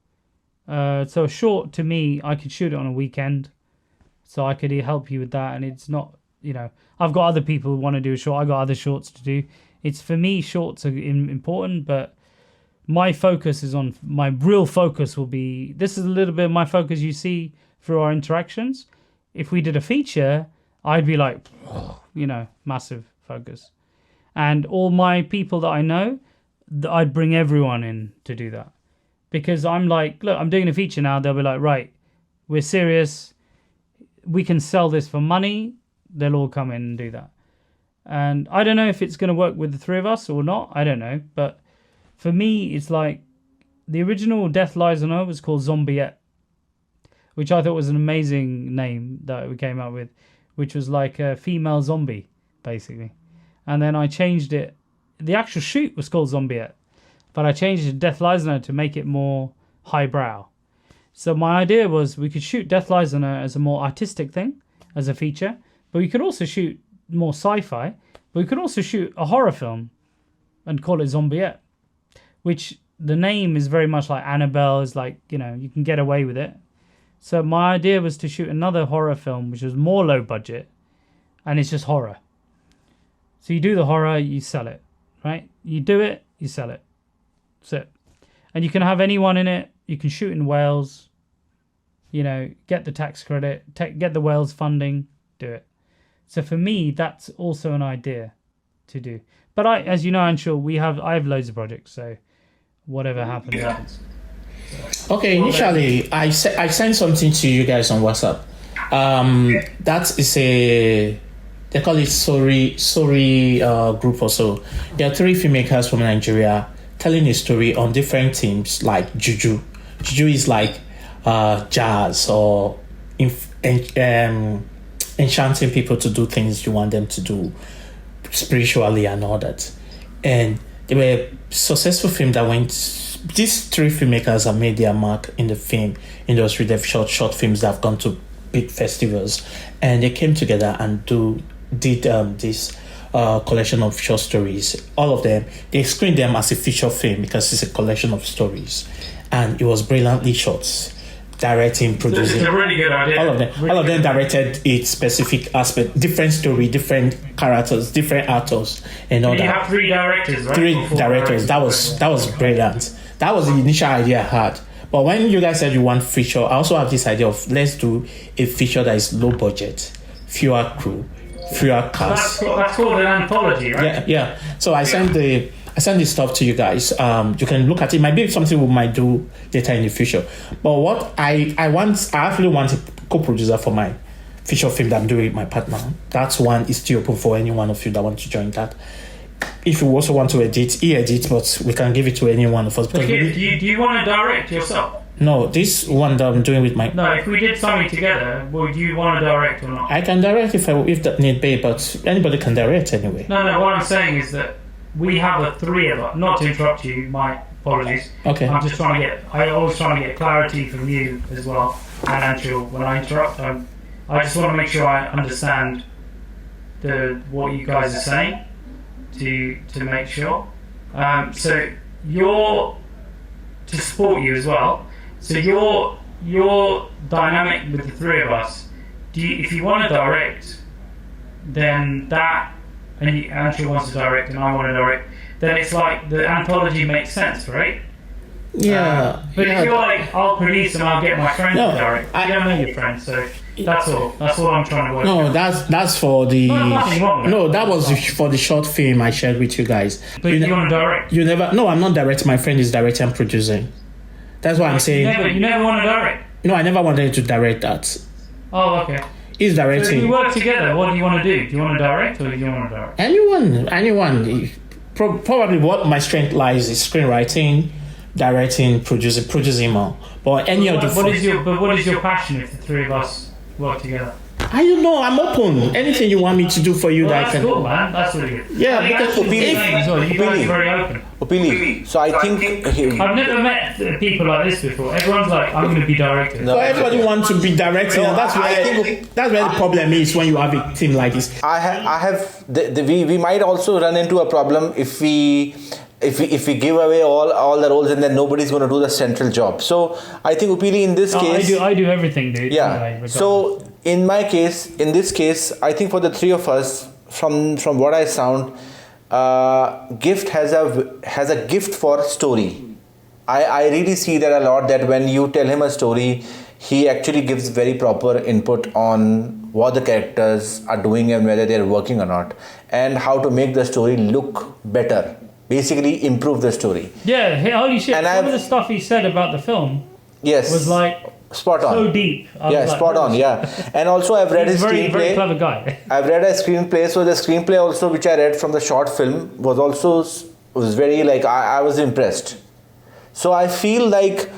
So a short, to me, I could shoot it on a weekend, so I could help you with that. And it's not, I've got other people who want to do a short. I got other shorts to do. It's, for me, shorts are important, but my focus is on, my real focus will be, this is a little bit of my focus you see through our interactions. If we did a feature, I'd be like, massive focus. And all my people that I know, I'd bring everyone in to do that. Because I'm like, look, I'm doing a feature now. They'll be like, right, we're serious. We can sell this for money. They'll all come in and do that. And I don't know if it's going to work with the three of us or not. I don't know. But for me, it's like, the original Death Lies on Her was called Zombiette, which I thought was an amazing name that we came up with, which was like a female zombie, basically. And then I changed it. The actual shoot was called Zombiette, but I changed it to Death Lies on Her to make it more highbrow. So my idea was, we could shoot Death Lies on Her as a more artistic thing, as a feature, but we could also shoot more sci-fi, but we could also shoot a horror film and call it Zombiette, which the name is very much like Annabelle, is like, you can get away with it. So my idea was to shoot another horror film, which was more low budget, and it's just horror. So you do the horror, you sell it, right? You do it, you sell it. That's it. And you can have anyone in it. You can shoot in Wales, get the tax credit, get the Wales funding, do it. So for me, that's also an idea to do. But as you know, Anshul, I have loads of projects, so whatever happens, happens. Okay, initially I sent something to you guys on WhatsApp. That is they call it Sorry group or so. There are three filmmakers from Nigeria telling a story on different themes, like juju. Juju is like jazz, or enchanting people to do things you want them to do spiritually and all that. And they were successful film that went. These three filmmakers have made their mark in the film industry. They've shot short films that have gone to big festivals, and they came together and did this collection of short stories. All of them, they screened them as a feature film because it's a collection of stories, and it was brilliantly shot. Directing, producing, it's a really good idea. All of them directed a specific aspect, different story, different characters, different actors, and all that. You have three directors, right? Three directors. That was brilliant. That was the initial idea I had. But when you guys said you want feature, I also have this idea of, let's do a feature that is low budget, fewer crew, fewer cast. That's called an anthology, right? Yeah. So I sent this stuff to you guys. You can look at it. It might be something we might do later in the future. But what I actually want a co-producer for my feature film that I'm doing with my partner. That one is still open for any one of you that want to join that. If you also want to edit, but we can give it to any one of us. Because do you want to direct yourself? No, this one that I'm doing with my... No, if we did something together, would you want to direct or not? I can direct if that need be, but anybody can direct anyway. No, what I'm saying is that we have the three of us. Not to interrupt you, my apologies. Okay. I'm just I always trying to get clarity from you as well, and Anshul, when I interrupt, I just want to make sure I understand what you guys are saying to make sure. So you're, to support you as well, so you're your dynamic with the three of us, if you want to direct, then that, and Anshul wants to direct and I want to direct, then it's like the anthology makes sense, right? Yeah. But if you're like, I'll produce and I'll get my friend to direct, I don't know your friend, so that's all. That's all I'm trying to work. No, that's for the. nothing wrong with No, that was for the short film I shared with you guys. But you want to direct? You never. No, I'm not directing. My friend is directing and producing. That's what I'm saying. You never want to direct? No, I never wanted to direct that. Oh, okay. He's So if directing. we work together, what do you want to do? Do you want to direct or do you want to direct? Anyone. Probably what my strength lies is screenwriting, directing, producing more. But any of the. What is your passion if the three of us work together? I don't know. I'm open. Anything you want me to do for you, Well, that I that's can. cool, man. That's really good. Yeah, I think because that's the if- thing as well. You guys are very open. Uppili. So I think I've never met people like this before. Everyone's like, I'm going to be directing. No. So everybody wants to be directing, No, and that's I where think- that's where the problem is when you have a team like this. I have we might also run into a problem if we give away all the roles and then nobody's going to do the central job. So I think Uppili in this case, I do everything, dude. yeah. Anyway, So in this case, I think for the three of us, from what I sound, Gift has a gift for story. I really see that a lot, that when you tell him a story, he actually gives very proper input on what the characters are doing and whether they're working or not, and how to make the story look better. Basically, improve the story. Yeah, holy shit. And Some of the stuff he said about the film Yes. was like spot on. so deep. I Yeah, was like, spot on. holy Yeah, and also I've read He's his a very, very screenplay. clever guy. I've read a screenplay. So the screenplay also, which I read from the short film, was very like I was impressed. So I feel like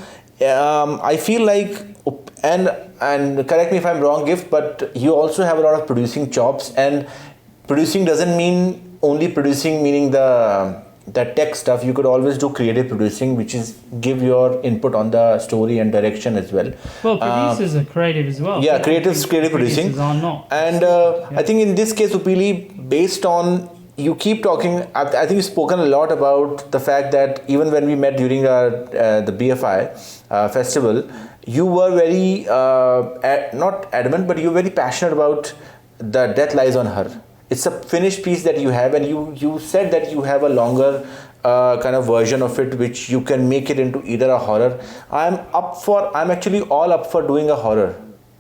and correct me if I'm wrong, Gift, but you also have a lot of producing chops, and producing doesn't mean only producing, meaning the tech stuff. You could always do creative producing, which is give your input on the story and direction as well. Well, producers are creative as well. Yeah, Producers creative producing. are not. And I think in this case, Uppili, based on you keep talking, I think you've spoken a lot about the fact that even when we met during the BFI festival, you were very not adamant, but you were very passionate about the Death Lies on Her. It's a finished piece that you have, and you said that you have a longer kind of version of it, which you can make it into either a horror. I'm actually all up for doing a horror.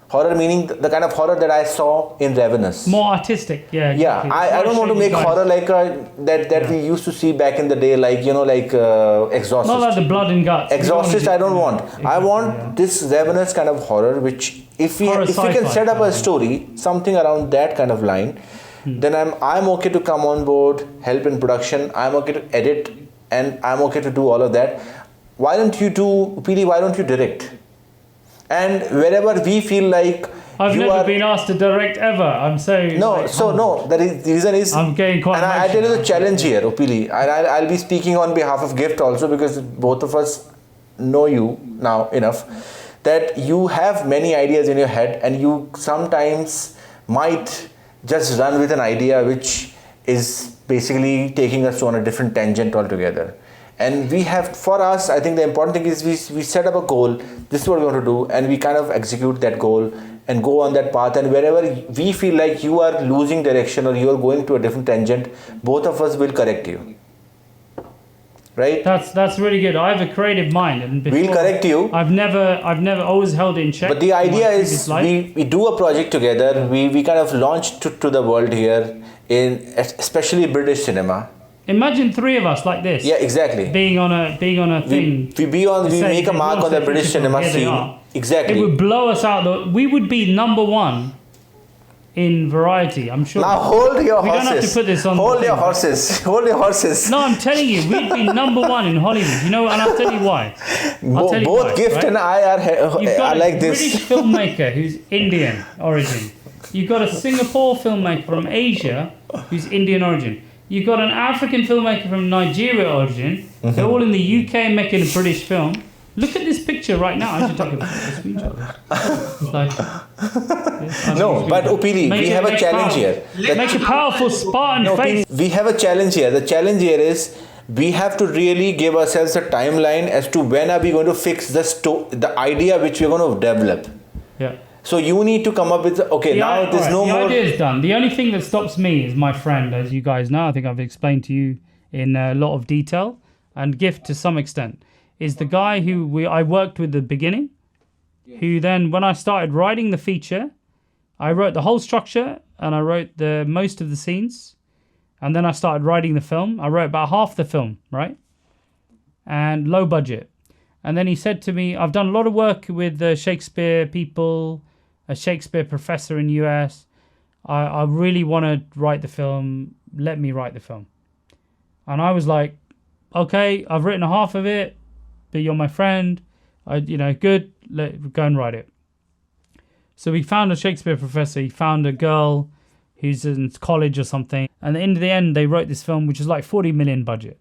Horror meaning the kind of horror that I saw in Ravenous. More artistic, yeah. Yeah, exactly. I don't want to make Guys. horror like that we used to see back in the day, like Exorcist. Not like the blood and guts. Exorcist, I don't want. I want yeah. this Ravenous kind of horror, which if we can sci-fi set up kind a of story, something around that kind of line, then I'm okay to come on board, help in production. I'm okay to edit, and I'm okay to do all of that. Why don't you do, Uppili? Why don't you direct? And wherever we feel like I've you never are, been asked to direct ever. I'm so no, like, so no. The reason is I'm getting quite. and I tell you the emotional. challenge here, Uppili. I'll be speaking on behalf of Gift also, because both of us know you now enough that you have many ideas in your head, and you sometimes might just run with an idea which is basically taking us on a different tangent altogether. And we have, for us, I think the important thing is we set up a goal. This is what we're going to do, and we kind of execute that goal and go on that path. And wherever we feel like you are losing direction or you are going to a different tangent, both of us will correct you. Right? That's really good. I have a creative mind, and before, We'll correct you. I've never always held it in check. But the in my idea previous is life. we do a project together. We kind of launch to the world here, in especially British cinema. Imagine three of us like this. Yeah, exactly. Being on a thing. We Say, make a mark on the launch British feature film, cinema here they scene. are. Exactly. It would blow us out. We would be number one in variety. I'm sure. Now hold your We horses. don't have to put this on Hold the your thing. horses. Hold your horses. No, I'm telling you, we'd be number one in Hollywood. You know, and I'll tell you why. I'll tell you Both why, Gift right? and I You've are got a like British this. filmmaker who's Indian origin. You've got a Singapore filmmaker from Asia who's Indian origin. You've got an African filmmaker from Nigeria origin. They're all in the UK making a British film. Look at this picture right now. I should take a screenshot of this. It's like, No, but Uppili, we have a challenge here. Make a powerful Spartan face. We have a challenge here. The challenge here is we have to really give ourselves a timeline as to when are we going to fix the idea which we're going to develop. Yeah. So you need to come up with, now there's no more. The idea is done. The only thing that stops me is my friend, as you guys know. I think I've explained to you in a lot of detail and gift to some extent. Is the guy who I worked with at the beginning, who then, when I started writing the feature, I wrote the whole structure and I wrote the most of the scenes, and then I started writing the film. I wrote about half the film, right? And low budget. And then he said to me, I've done a lot of work with Shakespeare people, a Shakespeare professor in US. I really want to write the film. Let me write the film. And I was like, okay, I've written half of it, but you're my friend. Good. Go and write it. So we found a Shakespeare professor. He found a girl who's in college or something. And in the end, they wrote this film, which is like 40 million budget.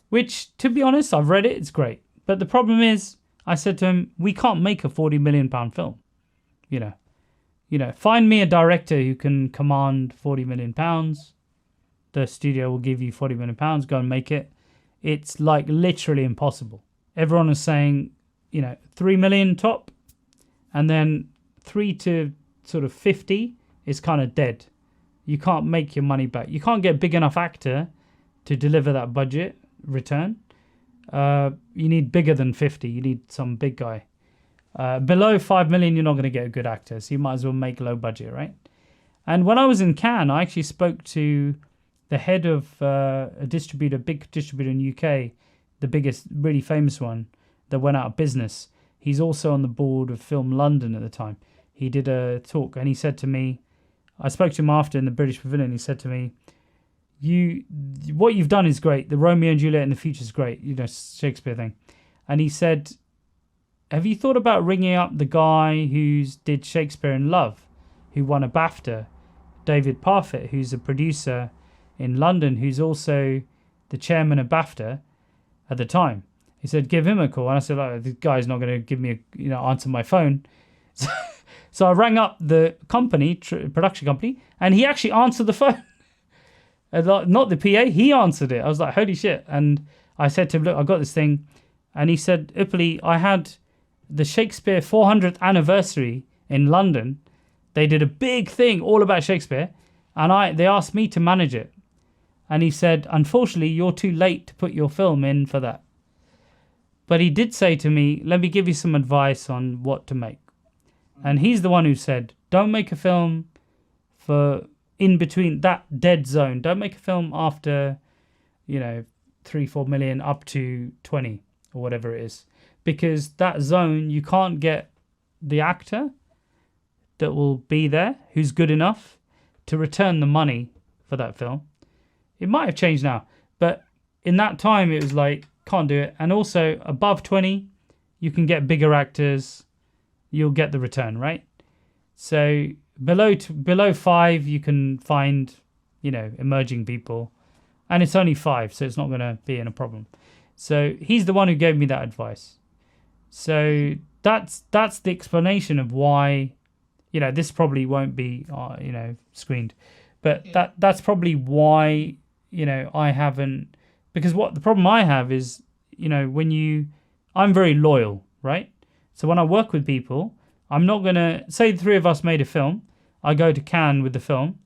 Which, to be honest, I've read it. It's great. But the problem is, I said to him, we can't make a 40 million pound film. Find me a director who can command 40 million pounds. The studio will give you 40 million pounds. Go and make it. It's like literally impossible. Everyone is saying, 3 million top. And then 3 to sort of 50 is kind of dead. You can't make your money back. You can't get a big enough actor to deliver that budget return. You need bigger than 50. You need some big guy. Below 5 million, you're not going to get a good actor. So you might as well make low budget, right? And when I was in Cannes, I actually spoke to the head of a big distributor in UK, the biggest, really famous one that went out of business. He's also on the board of Film London at the time. He did a talk and he said to me, I spoke to him after in the British Pavilion. He said to me, what you've done is great. The Romeo and Juliet in the future is great, Shakespeare thing. And he said, have you thought about ringing up the guy who did Shakespeare in Love, who won a BAFTA, David Parfit, who's a producer in London, who's also the chairman of BAFTA at the time. He said, give him a call. And I said, the guy's not going to give me answer my phone. So I rang up the company, production company, and he actually answered the phone. Not the PA, he answered it. I was like, holy shit. And I said to him, look, I got this thing. And he said, Uppili, I had the Shakespeare 400th anniversary in London. They did a big thing all about Shakespeare. And they asked me to manage it. And he said, unfortunately, you're too late to put your film in for that. But he did say to me, let me give you some advice on what to make. And he's the one who said, don't make a film for in between that dead zone. Don't make a film after, 3-4 million up to 20 or whatever it is. Because that zone, you can't get the actor that will be there who's good enough to return the money for that film. It might have changed now, but in that time it was like, can't do it. And also above 20, you can get bigger actors, you'll get the return, right? So below 5, you can find, emerging people, and it's only 5, so it's not going to be a problem. So he's the one who gave me that advice. So that's the explanation of why, this probably won't be, screened, but that's probably why, I haven't, because what the problem I have is, I'm very loyal, right? So when I work with people, I'm not going to, say the 3 of us made a film, I go to Cannes with the film,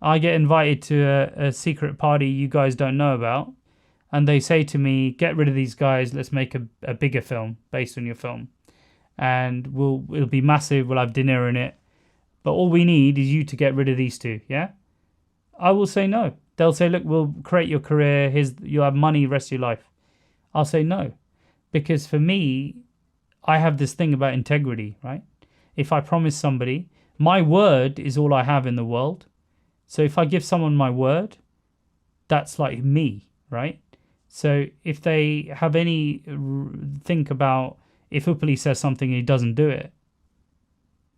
I get invited to a secret party you guys don't know about, and they say to me, get rid of these guys, let's make a bigger film based on your film. And it'll be massive, we'll have dinner in it, but all we need is you to get rid of these 2, yeah? I will say no. They'll say, look, we'll create your career, you'll have money the rest of your life. I'll say no. Because for me, I have this thing about integrity, right? If I promise somebody, my word is all I have in the world. So if I give someone my word, that's like me, right? So if they have any think about if Uppili says something and he doesn't do it,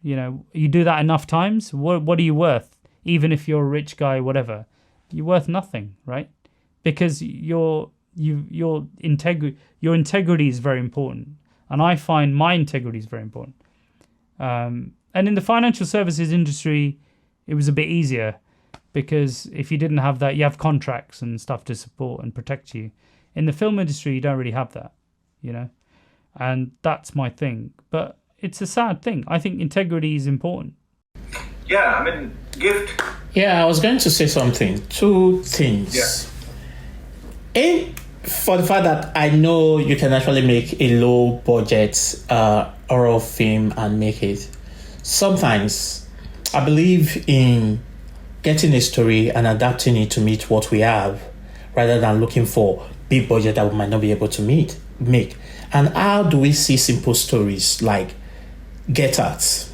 you do that enough times, what are you worth? Even if you're a rich guy, whatever, you're worth nothing, right? Because your integrity is very important. And I find my integrity is very important. And in the financial services industry, it was a bit easier because if you didn't have that, you have contracts and stuff to support and protect you. In the film industry, you don't really have that, you know, and that's my thing. But it's a sad thing. I think integrity is important. Yeah, I mean, gift. Yeah, I was going to say something. Two things. Yeah. For the fact that I know you can actually make a low budget horror film and make it. Sometimes I believe in getting a story and adapting it to meet what we have, rather than looking for big budget that we might not be able to make. And how do we see simple stories like Get Out?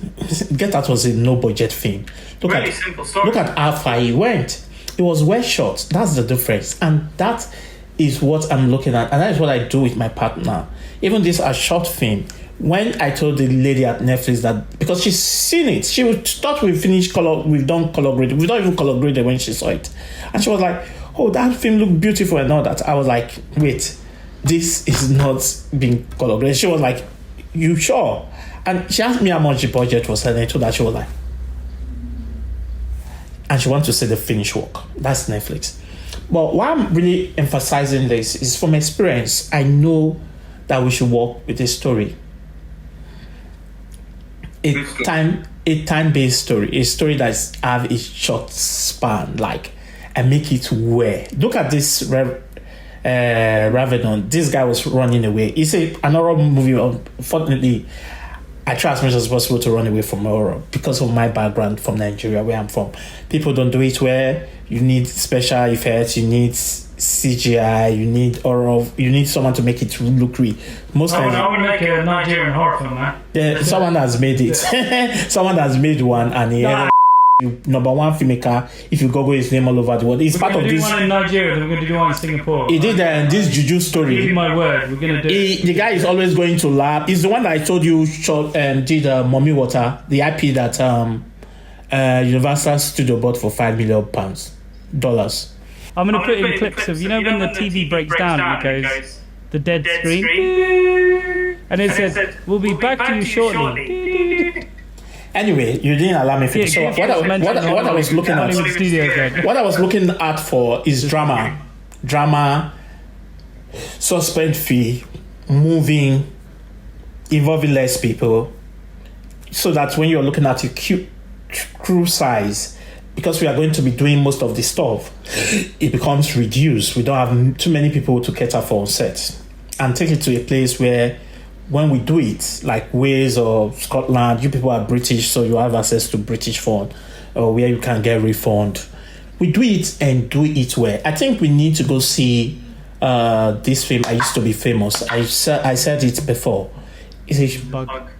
Get Out was a no budget film. Really simple story. Look at how far it went. It was well shot. That's the difference. And that is what I'm looking at. And that is what I do with my partner. Even this a short film. When I told the lady at Netflix that, because she's seen it, she thought we've done color grading. We don't even color graded when she saw it. And she was like, oh, that film looked beautiful and all that. I was like, wait, this is not being color graded. She was like, you sure? And she asked me how much the budget was, and I told her. She was like, and she wants to see the finished work. That's Netflix. But why I'm really emphasizing this is from experience. I know that we should work with a story, a time-based story, a story that's have a short span, like, and make it where. Look at this Ravenous. This guy was running away. It's an horror movie. Unfortunately, I try as much as possible to run away from horror because of my background from Nigeria, where I'm from. People don't do it where you need special effects, you need CGI, you need horror, you need someone to make it look real. Most times, I want to make a Nigerian horror film, man. Yeah, someone has made it. Someone has made one, and he number one filmmaker. If you Google his name all over the world, he's part of this. We're going to do one in Nigeria, then we're going to do one in Singapore. He did this juju story. Give me my word, we're going to do it. The guy is always going to lab. He's the one that I told you did Mummy Water, the IP that Universal Studio bought for £5 million. I'm going to put in clips of, when the TV breaks down and it goes, the dead screen. And it said, we'll be back to you shortly. Anyway, you didn't allow me to finish. So what I was looking at, what I was looking at for is drama, suspense fee, moving, involving less people, so that when you're looking at your crew size, because we are going to be doing most of the stuff, it becomes reduced. We don't have too many people to cater for on set, and take it to a place where, when we do it, like Wales or Scotland, you people are British, so you have access to British fund, or where you can get refund. We do it and do it well. I think we need to go see this film, I Used to Be Famous. I said it before. It's a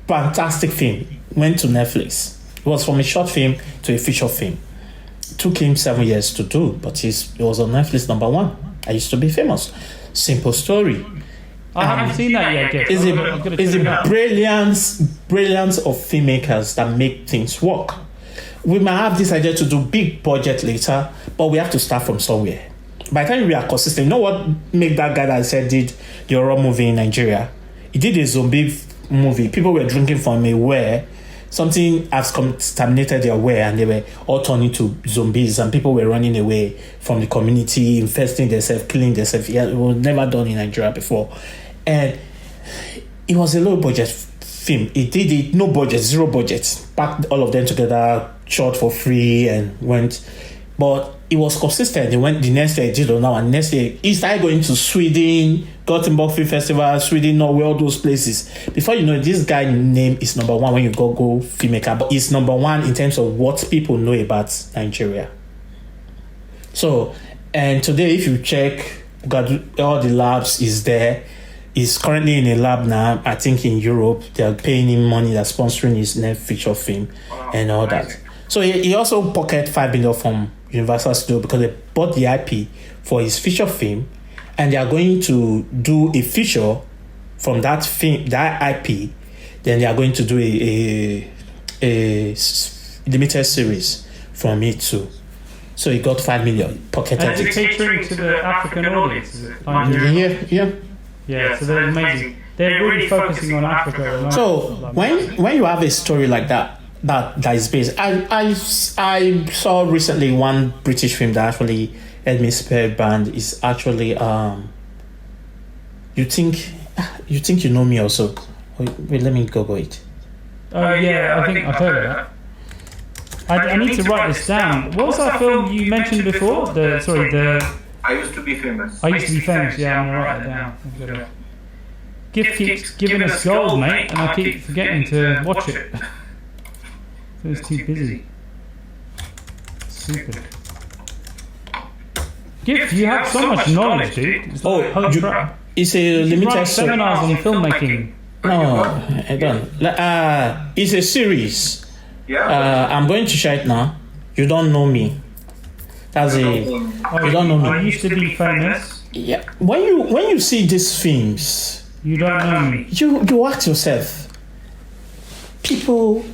fantastic film. Went to Netflix. It was from a short film to a feature film. Took him 7 years to do, but it was on Netflix number 1. I Used to Be Famous. Simple story. I haven't seen that yet. It's a brilliance of filmmakers that make things work. We might have this idea to do big budget later, but we have to start from somewhere. By the time we are consistent, you know what made that guy that I said did the horror movie in Nigeria? He did a zombie movie. People were drinking from a well. Something has contaminated their well, and they were all turned into zombies, and people were running away from the community, infesting themselves, killing themselves. It was never done in Nigeria before. And it was a low budget film. It did it, no budget, 0 budget. Packed all of them together, shot for free, and went. But it was consistent. They went the next day, did it now, and next day he started going to Sweden, Gothenburg Film Festival, Sweden, Norway, all those places. Before you know, this guy's name is number 1 when you go filmmaker, but it's number 1 in terms of what people know about Nigeria. So, and today, if you check, all the labs is there. He's currently in a lab now, I think in Europe. They're paying him money, they're sponsoring his next feature film and all that. So he also pocketed $5 million from Universal Studio because they bought the IP for his feature film, and they are going to do a feature from that film, that IP. Then they are going to do a limited series from it too. So he got $5 million, pocketed and it. it's catering to the African audience. Yeah. So they're amazing. They're really focusing on Africa. So when you have a story like that, that is based. I saw recently one British film that actually had me spellbound. Is actually you think you know me also. Wait, let me Google it. Oh yeah, I think I've heard of that. I need to write this down. What was that film you mentioned before? I Used to Be Famous. I Used to Be Famous. Yeah, I'm gonna write that down. Gift keeps giving us gold, mate, and I keep forgetting to watch it. So it's too busy. Stupid. Gift, you have so much knowledge, dude. It's like, holy crap. It's a You limited run seminars on filmmaking. No, I don't. It's a series. Yeah. I'm going to share it now. You don't know me. That's a. You don't know I me. used to be famous. Yeah. When you see these films, You don't know me. you ask yourself. People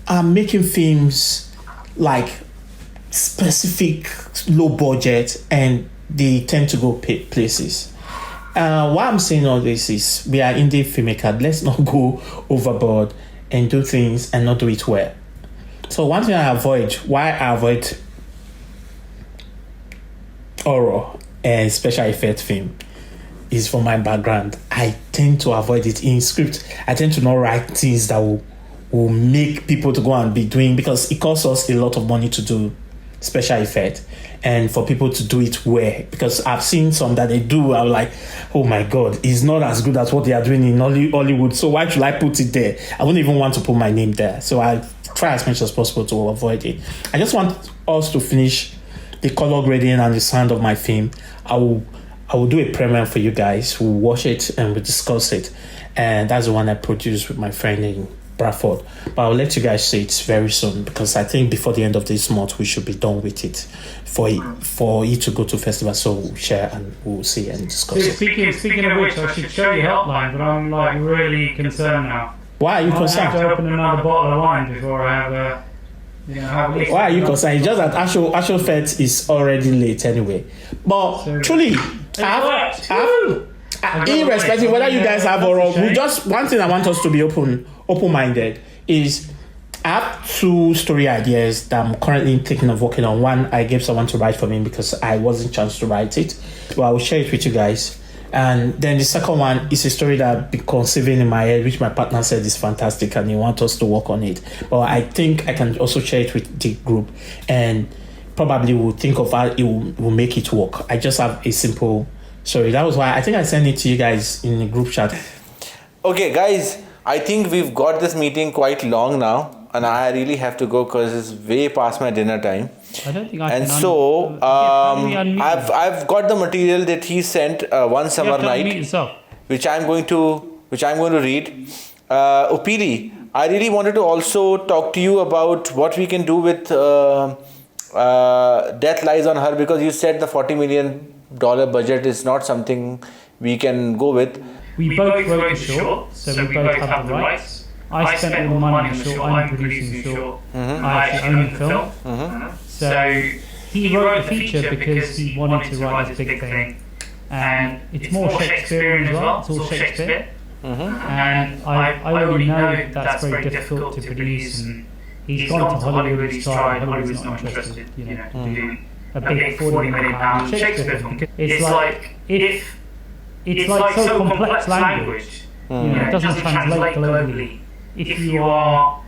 are making films like specific low budget, and they tend to go places. Why I'm saying all this is we are indie filmmakers. Let's not go overboard and do things and not do it well. So one thing I avoid horror and special effect film is from my background. I tend to avoid it in script. I tend to not write things that will make people to go and be doing, because it costs us a lot of money to do special effect and for people to do it well, because I've seen some that they do. I'm like, oh my god, it's not as good as what they are doing in Hollywood, so why should I put it there? I wouldn't even want to put my name there, so I try as much as possible to avoid it. I just want us to finish the color grading and the sound of my film. I will do a premiere for you guys. We'll watch it and we'll discuss it, and that's the one I produced with my friend in Bradford. But I'll let you guys see it very soon, because I think before the end of this month we should be done with it for it to go to festival. So we'll share and we'll see and discuss it. Speaking of which, I should show you helpline, but I'm like really concerned now. Why are you I have to concerned? open another bottle of wine before I have a. Why are you concerned? It's just that actual fete is already late anyway. But So- truly, irrespective whether you guys have or we just one thing I want us to be open-minded is I have two story ideas that I'm currently thinking of working on. One, I gave someone to write for me because I wasn't chance to write it. But I will share it with you guys. And then the second one is a story that I've been conceiving in my head, which my partner said is fantastic and he wants us to work on it. But I think I can also share it with the group and probably we'll think of how it will make it work. I just have a simple story. That was why I think I sent it to you guys in the group chat. Okay, guys, I think we've got this meeting quite long now, and I really have to go because it's way past my dinner time. I don't think I And can. so, I've got the material that he sent one summer night, which I'm going to read. Uppili, I really wanted to also talk to you about what we can do with Death Lies on Her, because you said the $40 million budget is not something we can go with. We both wrote the short, so we both have the rights. I spent all the money on the short, I'm producing the short. I actually own the film. So he wrote the feature because he wanted to write this big thing. And it's more Shakespearean as well, it's all Shakespeare. And I already know that's very difficult to produce, and he's gone to Hollywood, he's tried, Hollywood's not interested, to do a big £40 million Shakespeare film. It's like so complex language, it doesn't translate globally. If you are,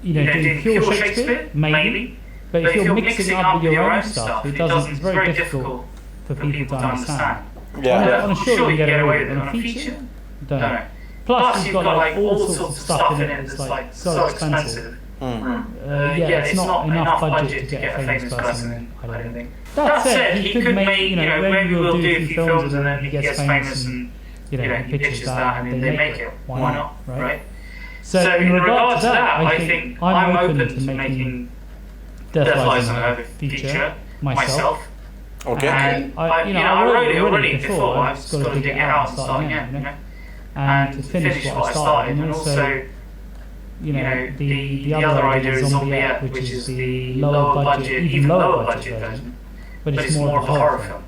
doing pure Shakespeare, maybe, but if you're mixing it up with your own stuff, it's very difficult for people to understand. On a short you can get away with it, on a feature, don't know. Plus you've got like all sorts of stuff in it that's like so expensive. It's not enough budget to get a famous person in, I don't think. That said, he could make, when we will do a few films and then he gets famous and, he pitches that and they make it. Why not, right? So in regard to that, I think I'm open to making Death Lies on Her feature myself. Okay. And I wrote it already before, I've just got to dig it out and start again, and to finish what I started, and also the other idea is Zombie, which is the lower budget, even lower budget version, but it's more of a horror film.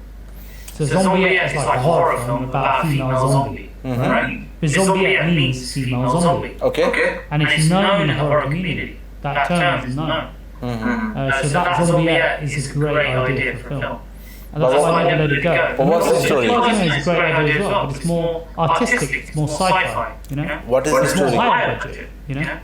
So Zombie is like a horror film about a female zombie, right? But Zombie means female zombie. Okay. And it's known in the horror community. that term is known. So that zombie is a great idea for a film. And that's why I let it go. But what's the story? It's a great idea as well, but it's more artistic, it's more sci-fi, you know? What is the It's more story? higher budget, you know?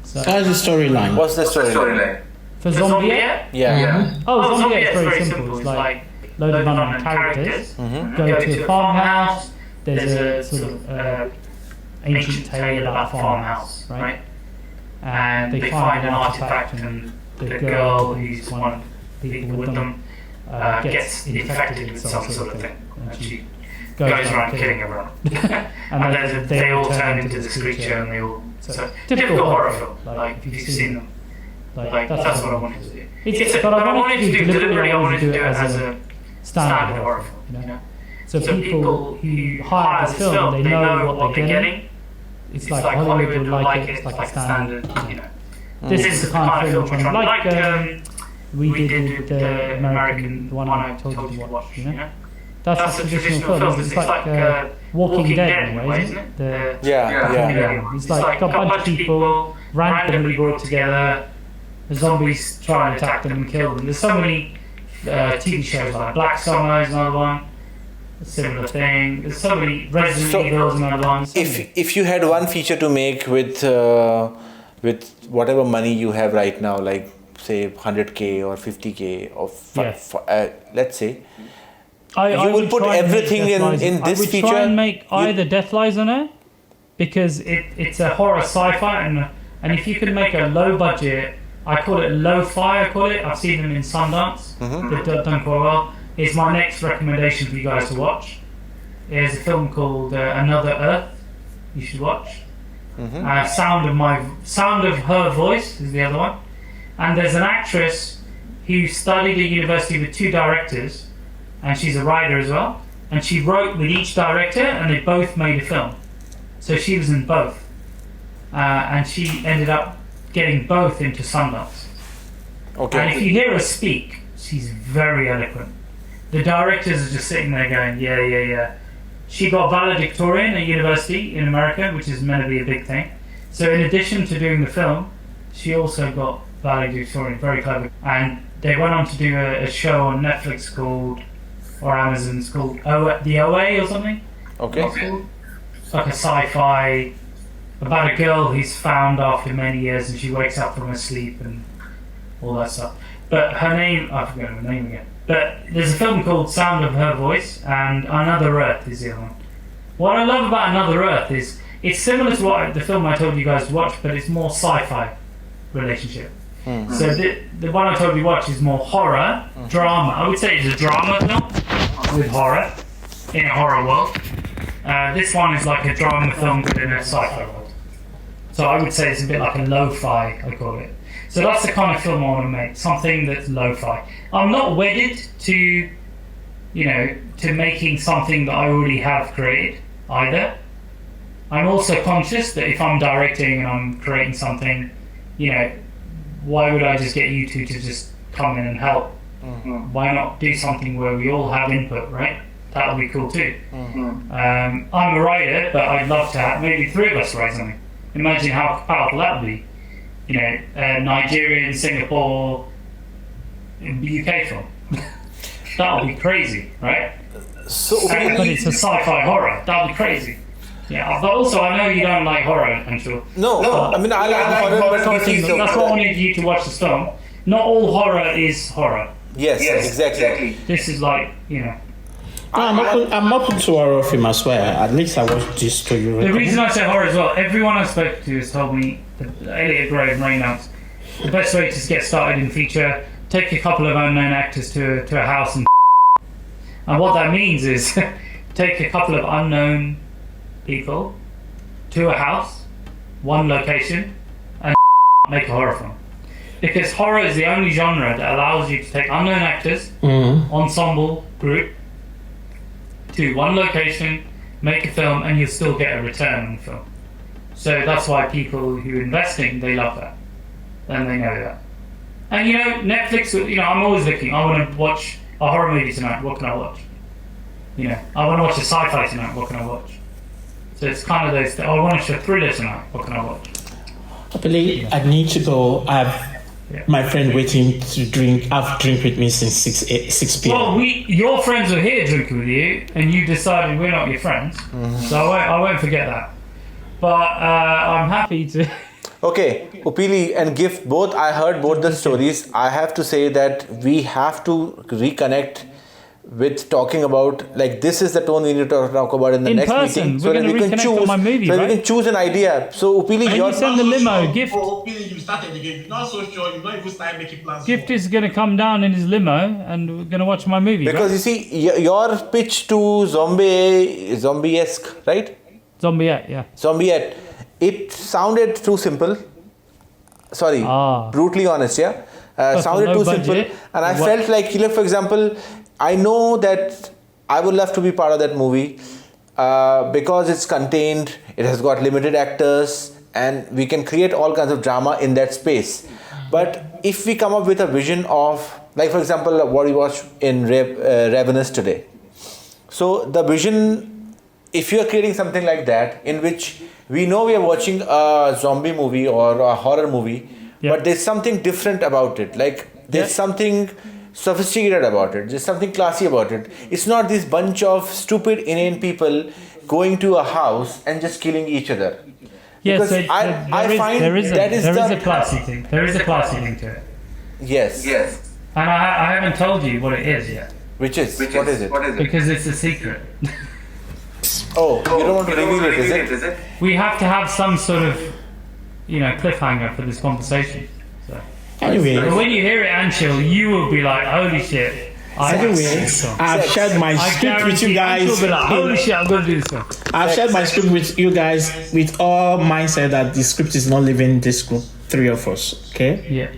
So, That's the storyline. What's the story? for Zombie, Yeah. oh, Zombie is very simple. It's like load of unknown characters go to a farmhouse. There's a sort of ancient tale about a farmhouse, right? And they find an artifact, and the girl who's one of the people with them gets infected with some sort of thing, and she goes around killing everyone. And then they all turn into this creature, and they all so typical horror film. Like if you've seen them, like that's what I wanted to do. But I wanted to do deliberately. I wanted to do it as a standard horror film, you know. So people who hire this film, they know what they're getting. It's like Hollywood would like it. It's like a standard, you know. This is the kind of film we're trying like we did with the American, the one I told you to watch, you know. That's a traditional film. It's like Walking Dead in a way, isn't it? Yeah. It's like got a bunch of people randomly brought together. The zombies try and attack them and kill them. There's so many TV shows like Black Summer is another one. A similar thing. There's so many Resident Evil is another one. If you had one feature to make with whatever money you have right now, like say 100k or 50k or let's say, you will put everything in this feature. I would try and make either Death Lies on it, because it's a horror sci-fi, and if you can make a low budget, I call it lo-fi. I've seen them in Sundance. They've done quite well. It's my next recommendation for you guys to watch. There's a film called Another Earth. You should watch. Sound of Her Voice is the other one. And there's an actress who studied at university with two directors, and she's a writer as well. And she wrote with each director, and they both made a film. So she was in both, and she ended up getting both into Sundance. Okay. And if you hear her speak, she's very eloquent. The directors are just sitting there going, yeah. She got valedictorian at university in America, which is meant to be a big thing. So in addition to doing the film, she also got valedictorian, very clever. And they went on to do a show on Netflix called, or Amazon's called The OA or something. Okay. It's like a sci-fi about a girl who's found after many years, and she wakes up from her sleep and all that stuff. But her name, I forget her name again. But there's a film called Sound of Her Voice, and Another Earth is the other one. What I love about Another Earth is it's similar to the film I told you guys to watch, but it's more sci-fi relationship. So the one I told you to watch is more horror, drama. I would say it's a drama film with horror, in a horror world. This one is like a drama film but in a sci-fi world. So I would say it's a bit like a lo-fi, I call it. So that's the kind of film I want to make, something that's lo-fi. I'm not wedded to, to making something that I already have created either. I'm also conscious that if I'm directing and I'm creating something, why would I just get you two to just come in and help? Why not do something where we all have input, right? That would be cool too. I'm a writer, but I'd love to have maybe three of us write something. Imagine how powerful that would be. Nigerian, Singapore, UK film. That would be crazy, right? But it's a sci-fi horror. That would be crazy. Yeah, but also I know you don't like horror, Anshul. No. I mean I like horror, but that's why I wanted you to watch this film. Not all horror is horror. Yes, exactly. This is like, I'm open to horror film as well. At least I watched this to you. The reason I say horror as well, everyone I've spoken to has told me, Elliot Gray and Ravenous, the best way to get started in feature, take a couple of unknown actors to a house and what that means is take a couple of unknown people to a house, one location, and make a horror film. Because horror is the only genre that allows you to take unknown actors, ensemble group, to one location, make a film, and you'll still get a return on the film. So that's why people who are investing, they love that. And they know that. And Netflix, I'm always looking. I want to watch a horror movie tonight. What can I watch? I want to watch a sci-fi tonight. What can I watch? So it's kind of those. I want to watch a thriller tonight. What can I watch? Uppili, I need to go. I have my friend waiting to have drink with me since 6 p.m. Well, your friends are here drinking with you, and you decided we're not your friends. So I won't forget that. But I'm happy to. Okay, Uppili and Gift, both, I heard both the stories. I have to say that we have to reconnect with talking about, like, this is the tone we need to talk about in the next meeting. So that we can choose, on my movie, so right? we can choose an idea. So Uppili, And your you send the limo. Gift, Uppili, you started again. You're not so sure. You're not even starting making plans. Gift is going to come down in his limo and we're going to watch my movie. because you see, your pitch to zombie-esque, right? Zombiette, yeah. Zombiette, it sounded too simple. Sorry, brutally honest, yeah. Sounded no too budget. simple, and I felt like, for example, I know that I would love to be part of that movie because it's contained, it has got limited actors, and we can create all kinds of drama in that space. But if we come up with a vision of, like, for example, what we watched in Ravenous today. So the vision, if you are creating something like that, in which we know we are watching a zombie movie or a horror movie, but there's something different about it. Like, there's something sophisticated about it. There's something classy about it. It's not this bunch of stupid, inane people going to a house and just killing each other. Yes, Because I find there is that is a classy thing. There is a classy thing to it. Yes. And I haven't told you what it is yet. Which is? What is it? Because it's a secret. Oh, you don't want to reveal it, is it? We have to have some sort of, cliffhanger for this conversation. So. Anyway, But when you hear it, Anshul, you will be like, holy shit. I've shared my script with you guys. Anshul will be like, holy shit, I'm going to do this one. I've shared my script with you guys with all mindset that the script is not leaving this group, 3 of us. Okay? Yeah.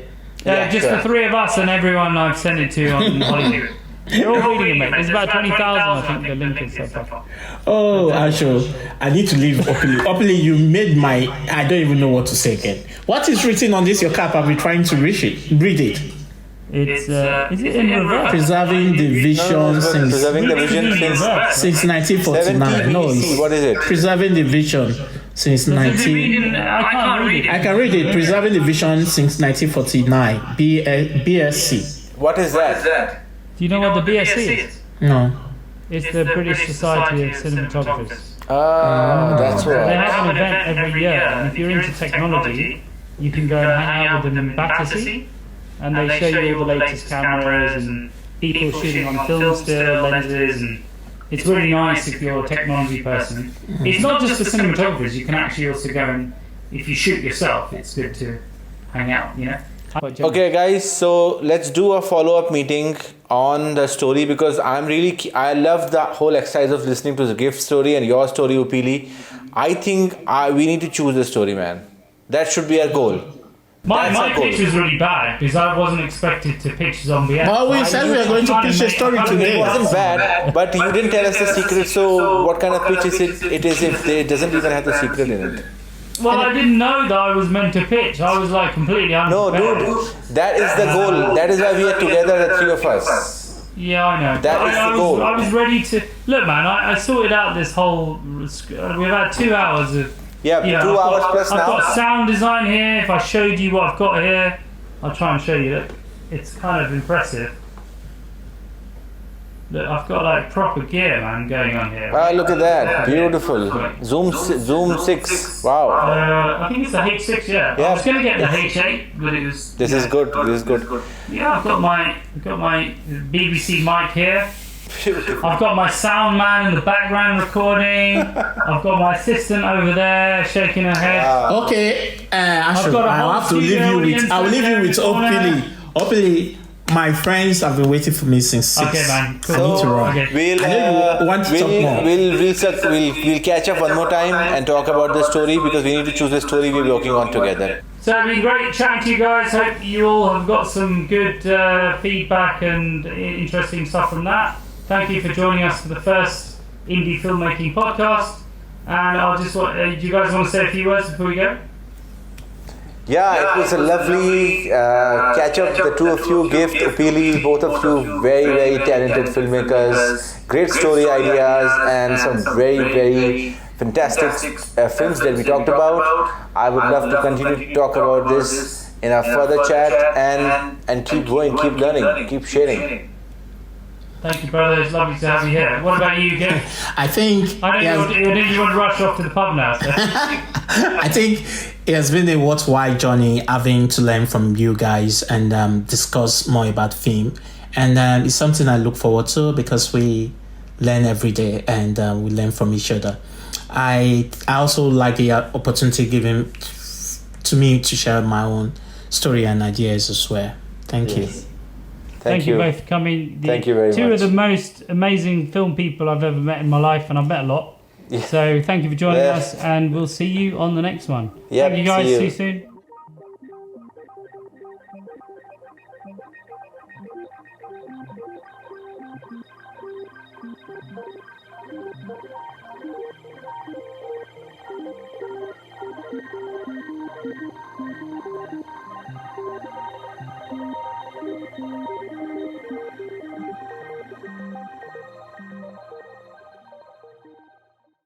Just the 3 of us and everyone I've sent it to on holiday. You're all reading it, mate. There's about 20,000, I think, the link is so far. Oh, Anshul, I need to leave Uppili. Uppili, you made my... I don't even know what to say again. What is written on this, your cap? I've been trying to read it. It's, is it in reverse? Preserving the vision Preserving the vision since 1949. No, it's what is it? Preserving the vision since 19... I can't read it. I can read it. Preserving the vision since 1949. BSc. What is that? Do you know what the BSc is? No. It's the British Society of Cinematographers. That's They right. have an event every year, and if you're into technology, you can go and hang out with them in Battersea, and they show you all the latest cameras and people shooting on film still, lenses, and it's really nice if you're a technology person. It's not just for cinematographers, you can actually also go and, if you shoot yourself, it's good to hang out, Okay, guys, so let's do a follow-up meeting on the story, because I love the whole exercise of listening to the Gift story and your story, Uppili. I think we need to choose a story, man. That should be our goal. My pitch was really bad because I wasn't expected to pitch Zombie. Well, we said we were going to pitch a story It today. wasn't bad, but you didn't tell us the secret, so what kind of pitch is it is if it doesn't even have the secret in it? Well, I didn't know that I was meant to pitch. I was like completely No, unprepared. dude, that is the goal. That is why we are together, the 3 of us. Yeah, I know. That is the goal. I was ready to... Look, man, I sorted out this whole... We've had 2 hours of... Yeah, 2 hours plus I've now. got sound design here. If I showed you what I've got here, I'll try and show you. Look, it's kind of impressive. Look, I've got like proper gear, man, going on here. Look at that. Beautiful. Zoom 6. Wow. I think it's the H6, yeah. I was going to get the H8, but it was... This is good. Yeah, I've got my BBC mic here. I've got my sound man in the background recording. I've got my assistant over there shaking her head. Okay, Anshul, got a whole I will leave you with Uppili. Uppili, my friends have been waiting for me since 6. Okay, man. Cool. I need to run. Okay. We'll catch up one more time and talk about the story, because we need to choose the story we're working on together. So it's been great chatting to you guys. Hope you all have got some good feedback and interesting stuff from that. Thank you for joining us for the first indie filmmaking podcast. And I'll just do you guys want to say a few words before we go? Yeah, it was a lovely catch up. The 2 of you, Gift, Uppili, both of you very, very talented filmmakers, great story ideas, and some very, very fantastic films that we talked about. I would love to continue to talk about this in a further chat and keep going, keep learning, keep sharing. Thank you, brother. It's lovely to have you here. What about you, Kim? I think I know you want to rush off to the pub now. So. I think it has been a worthwhile journey having to learn from you guys and discuss more about film. And it's something I look forward to because we learn every day and we learn from each other. I also like the opportunity given to me to share my own story and ideas as well. Thank you. Thank you both for coming. Thank you very much. Two of the most amazing film people I've ever met in my life, and I've met a lot. Yeah. So thank you for joining us, and we'll see you on the next one. Yep, thank you guys. See you soon.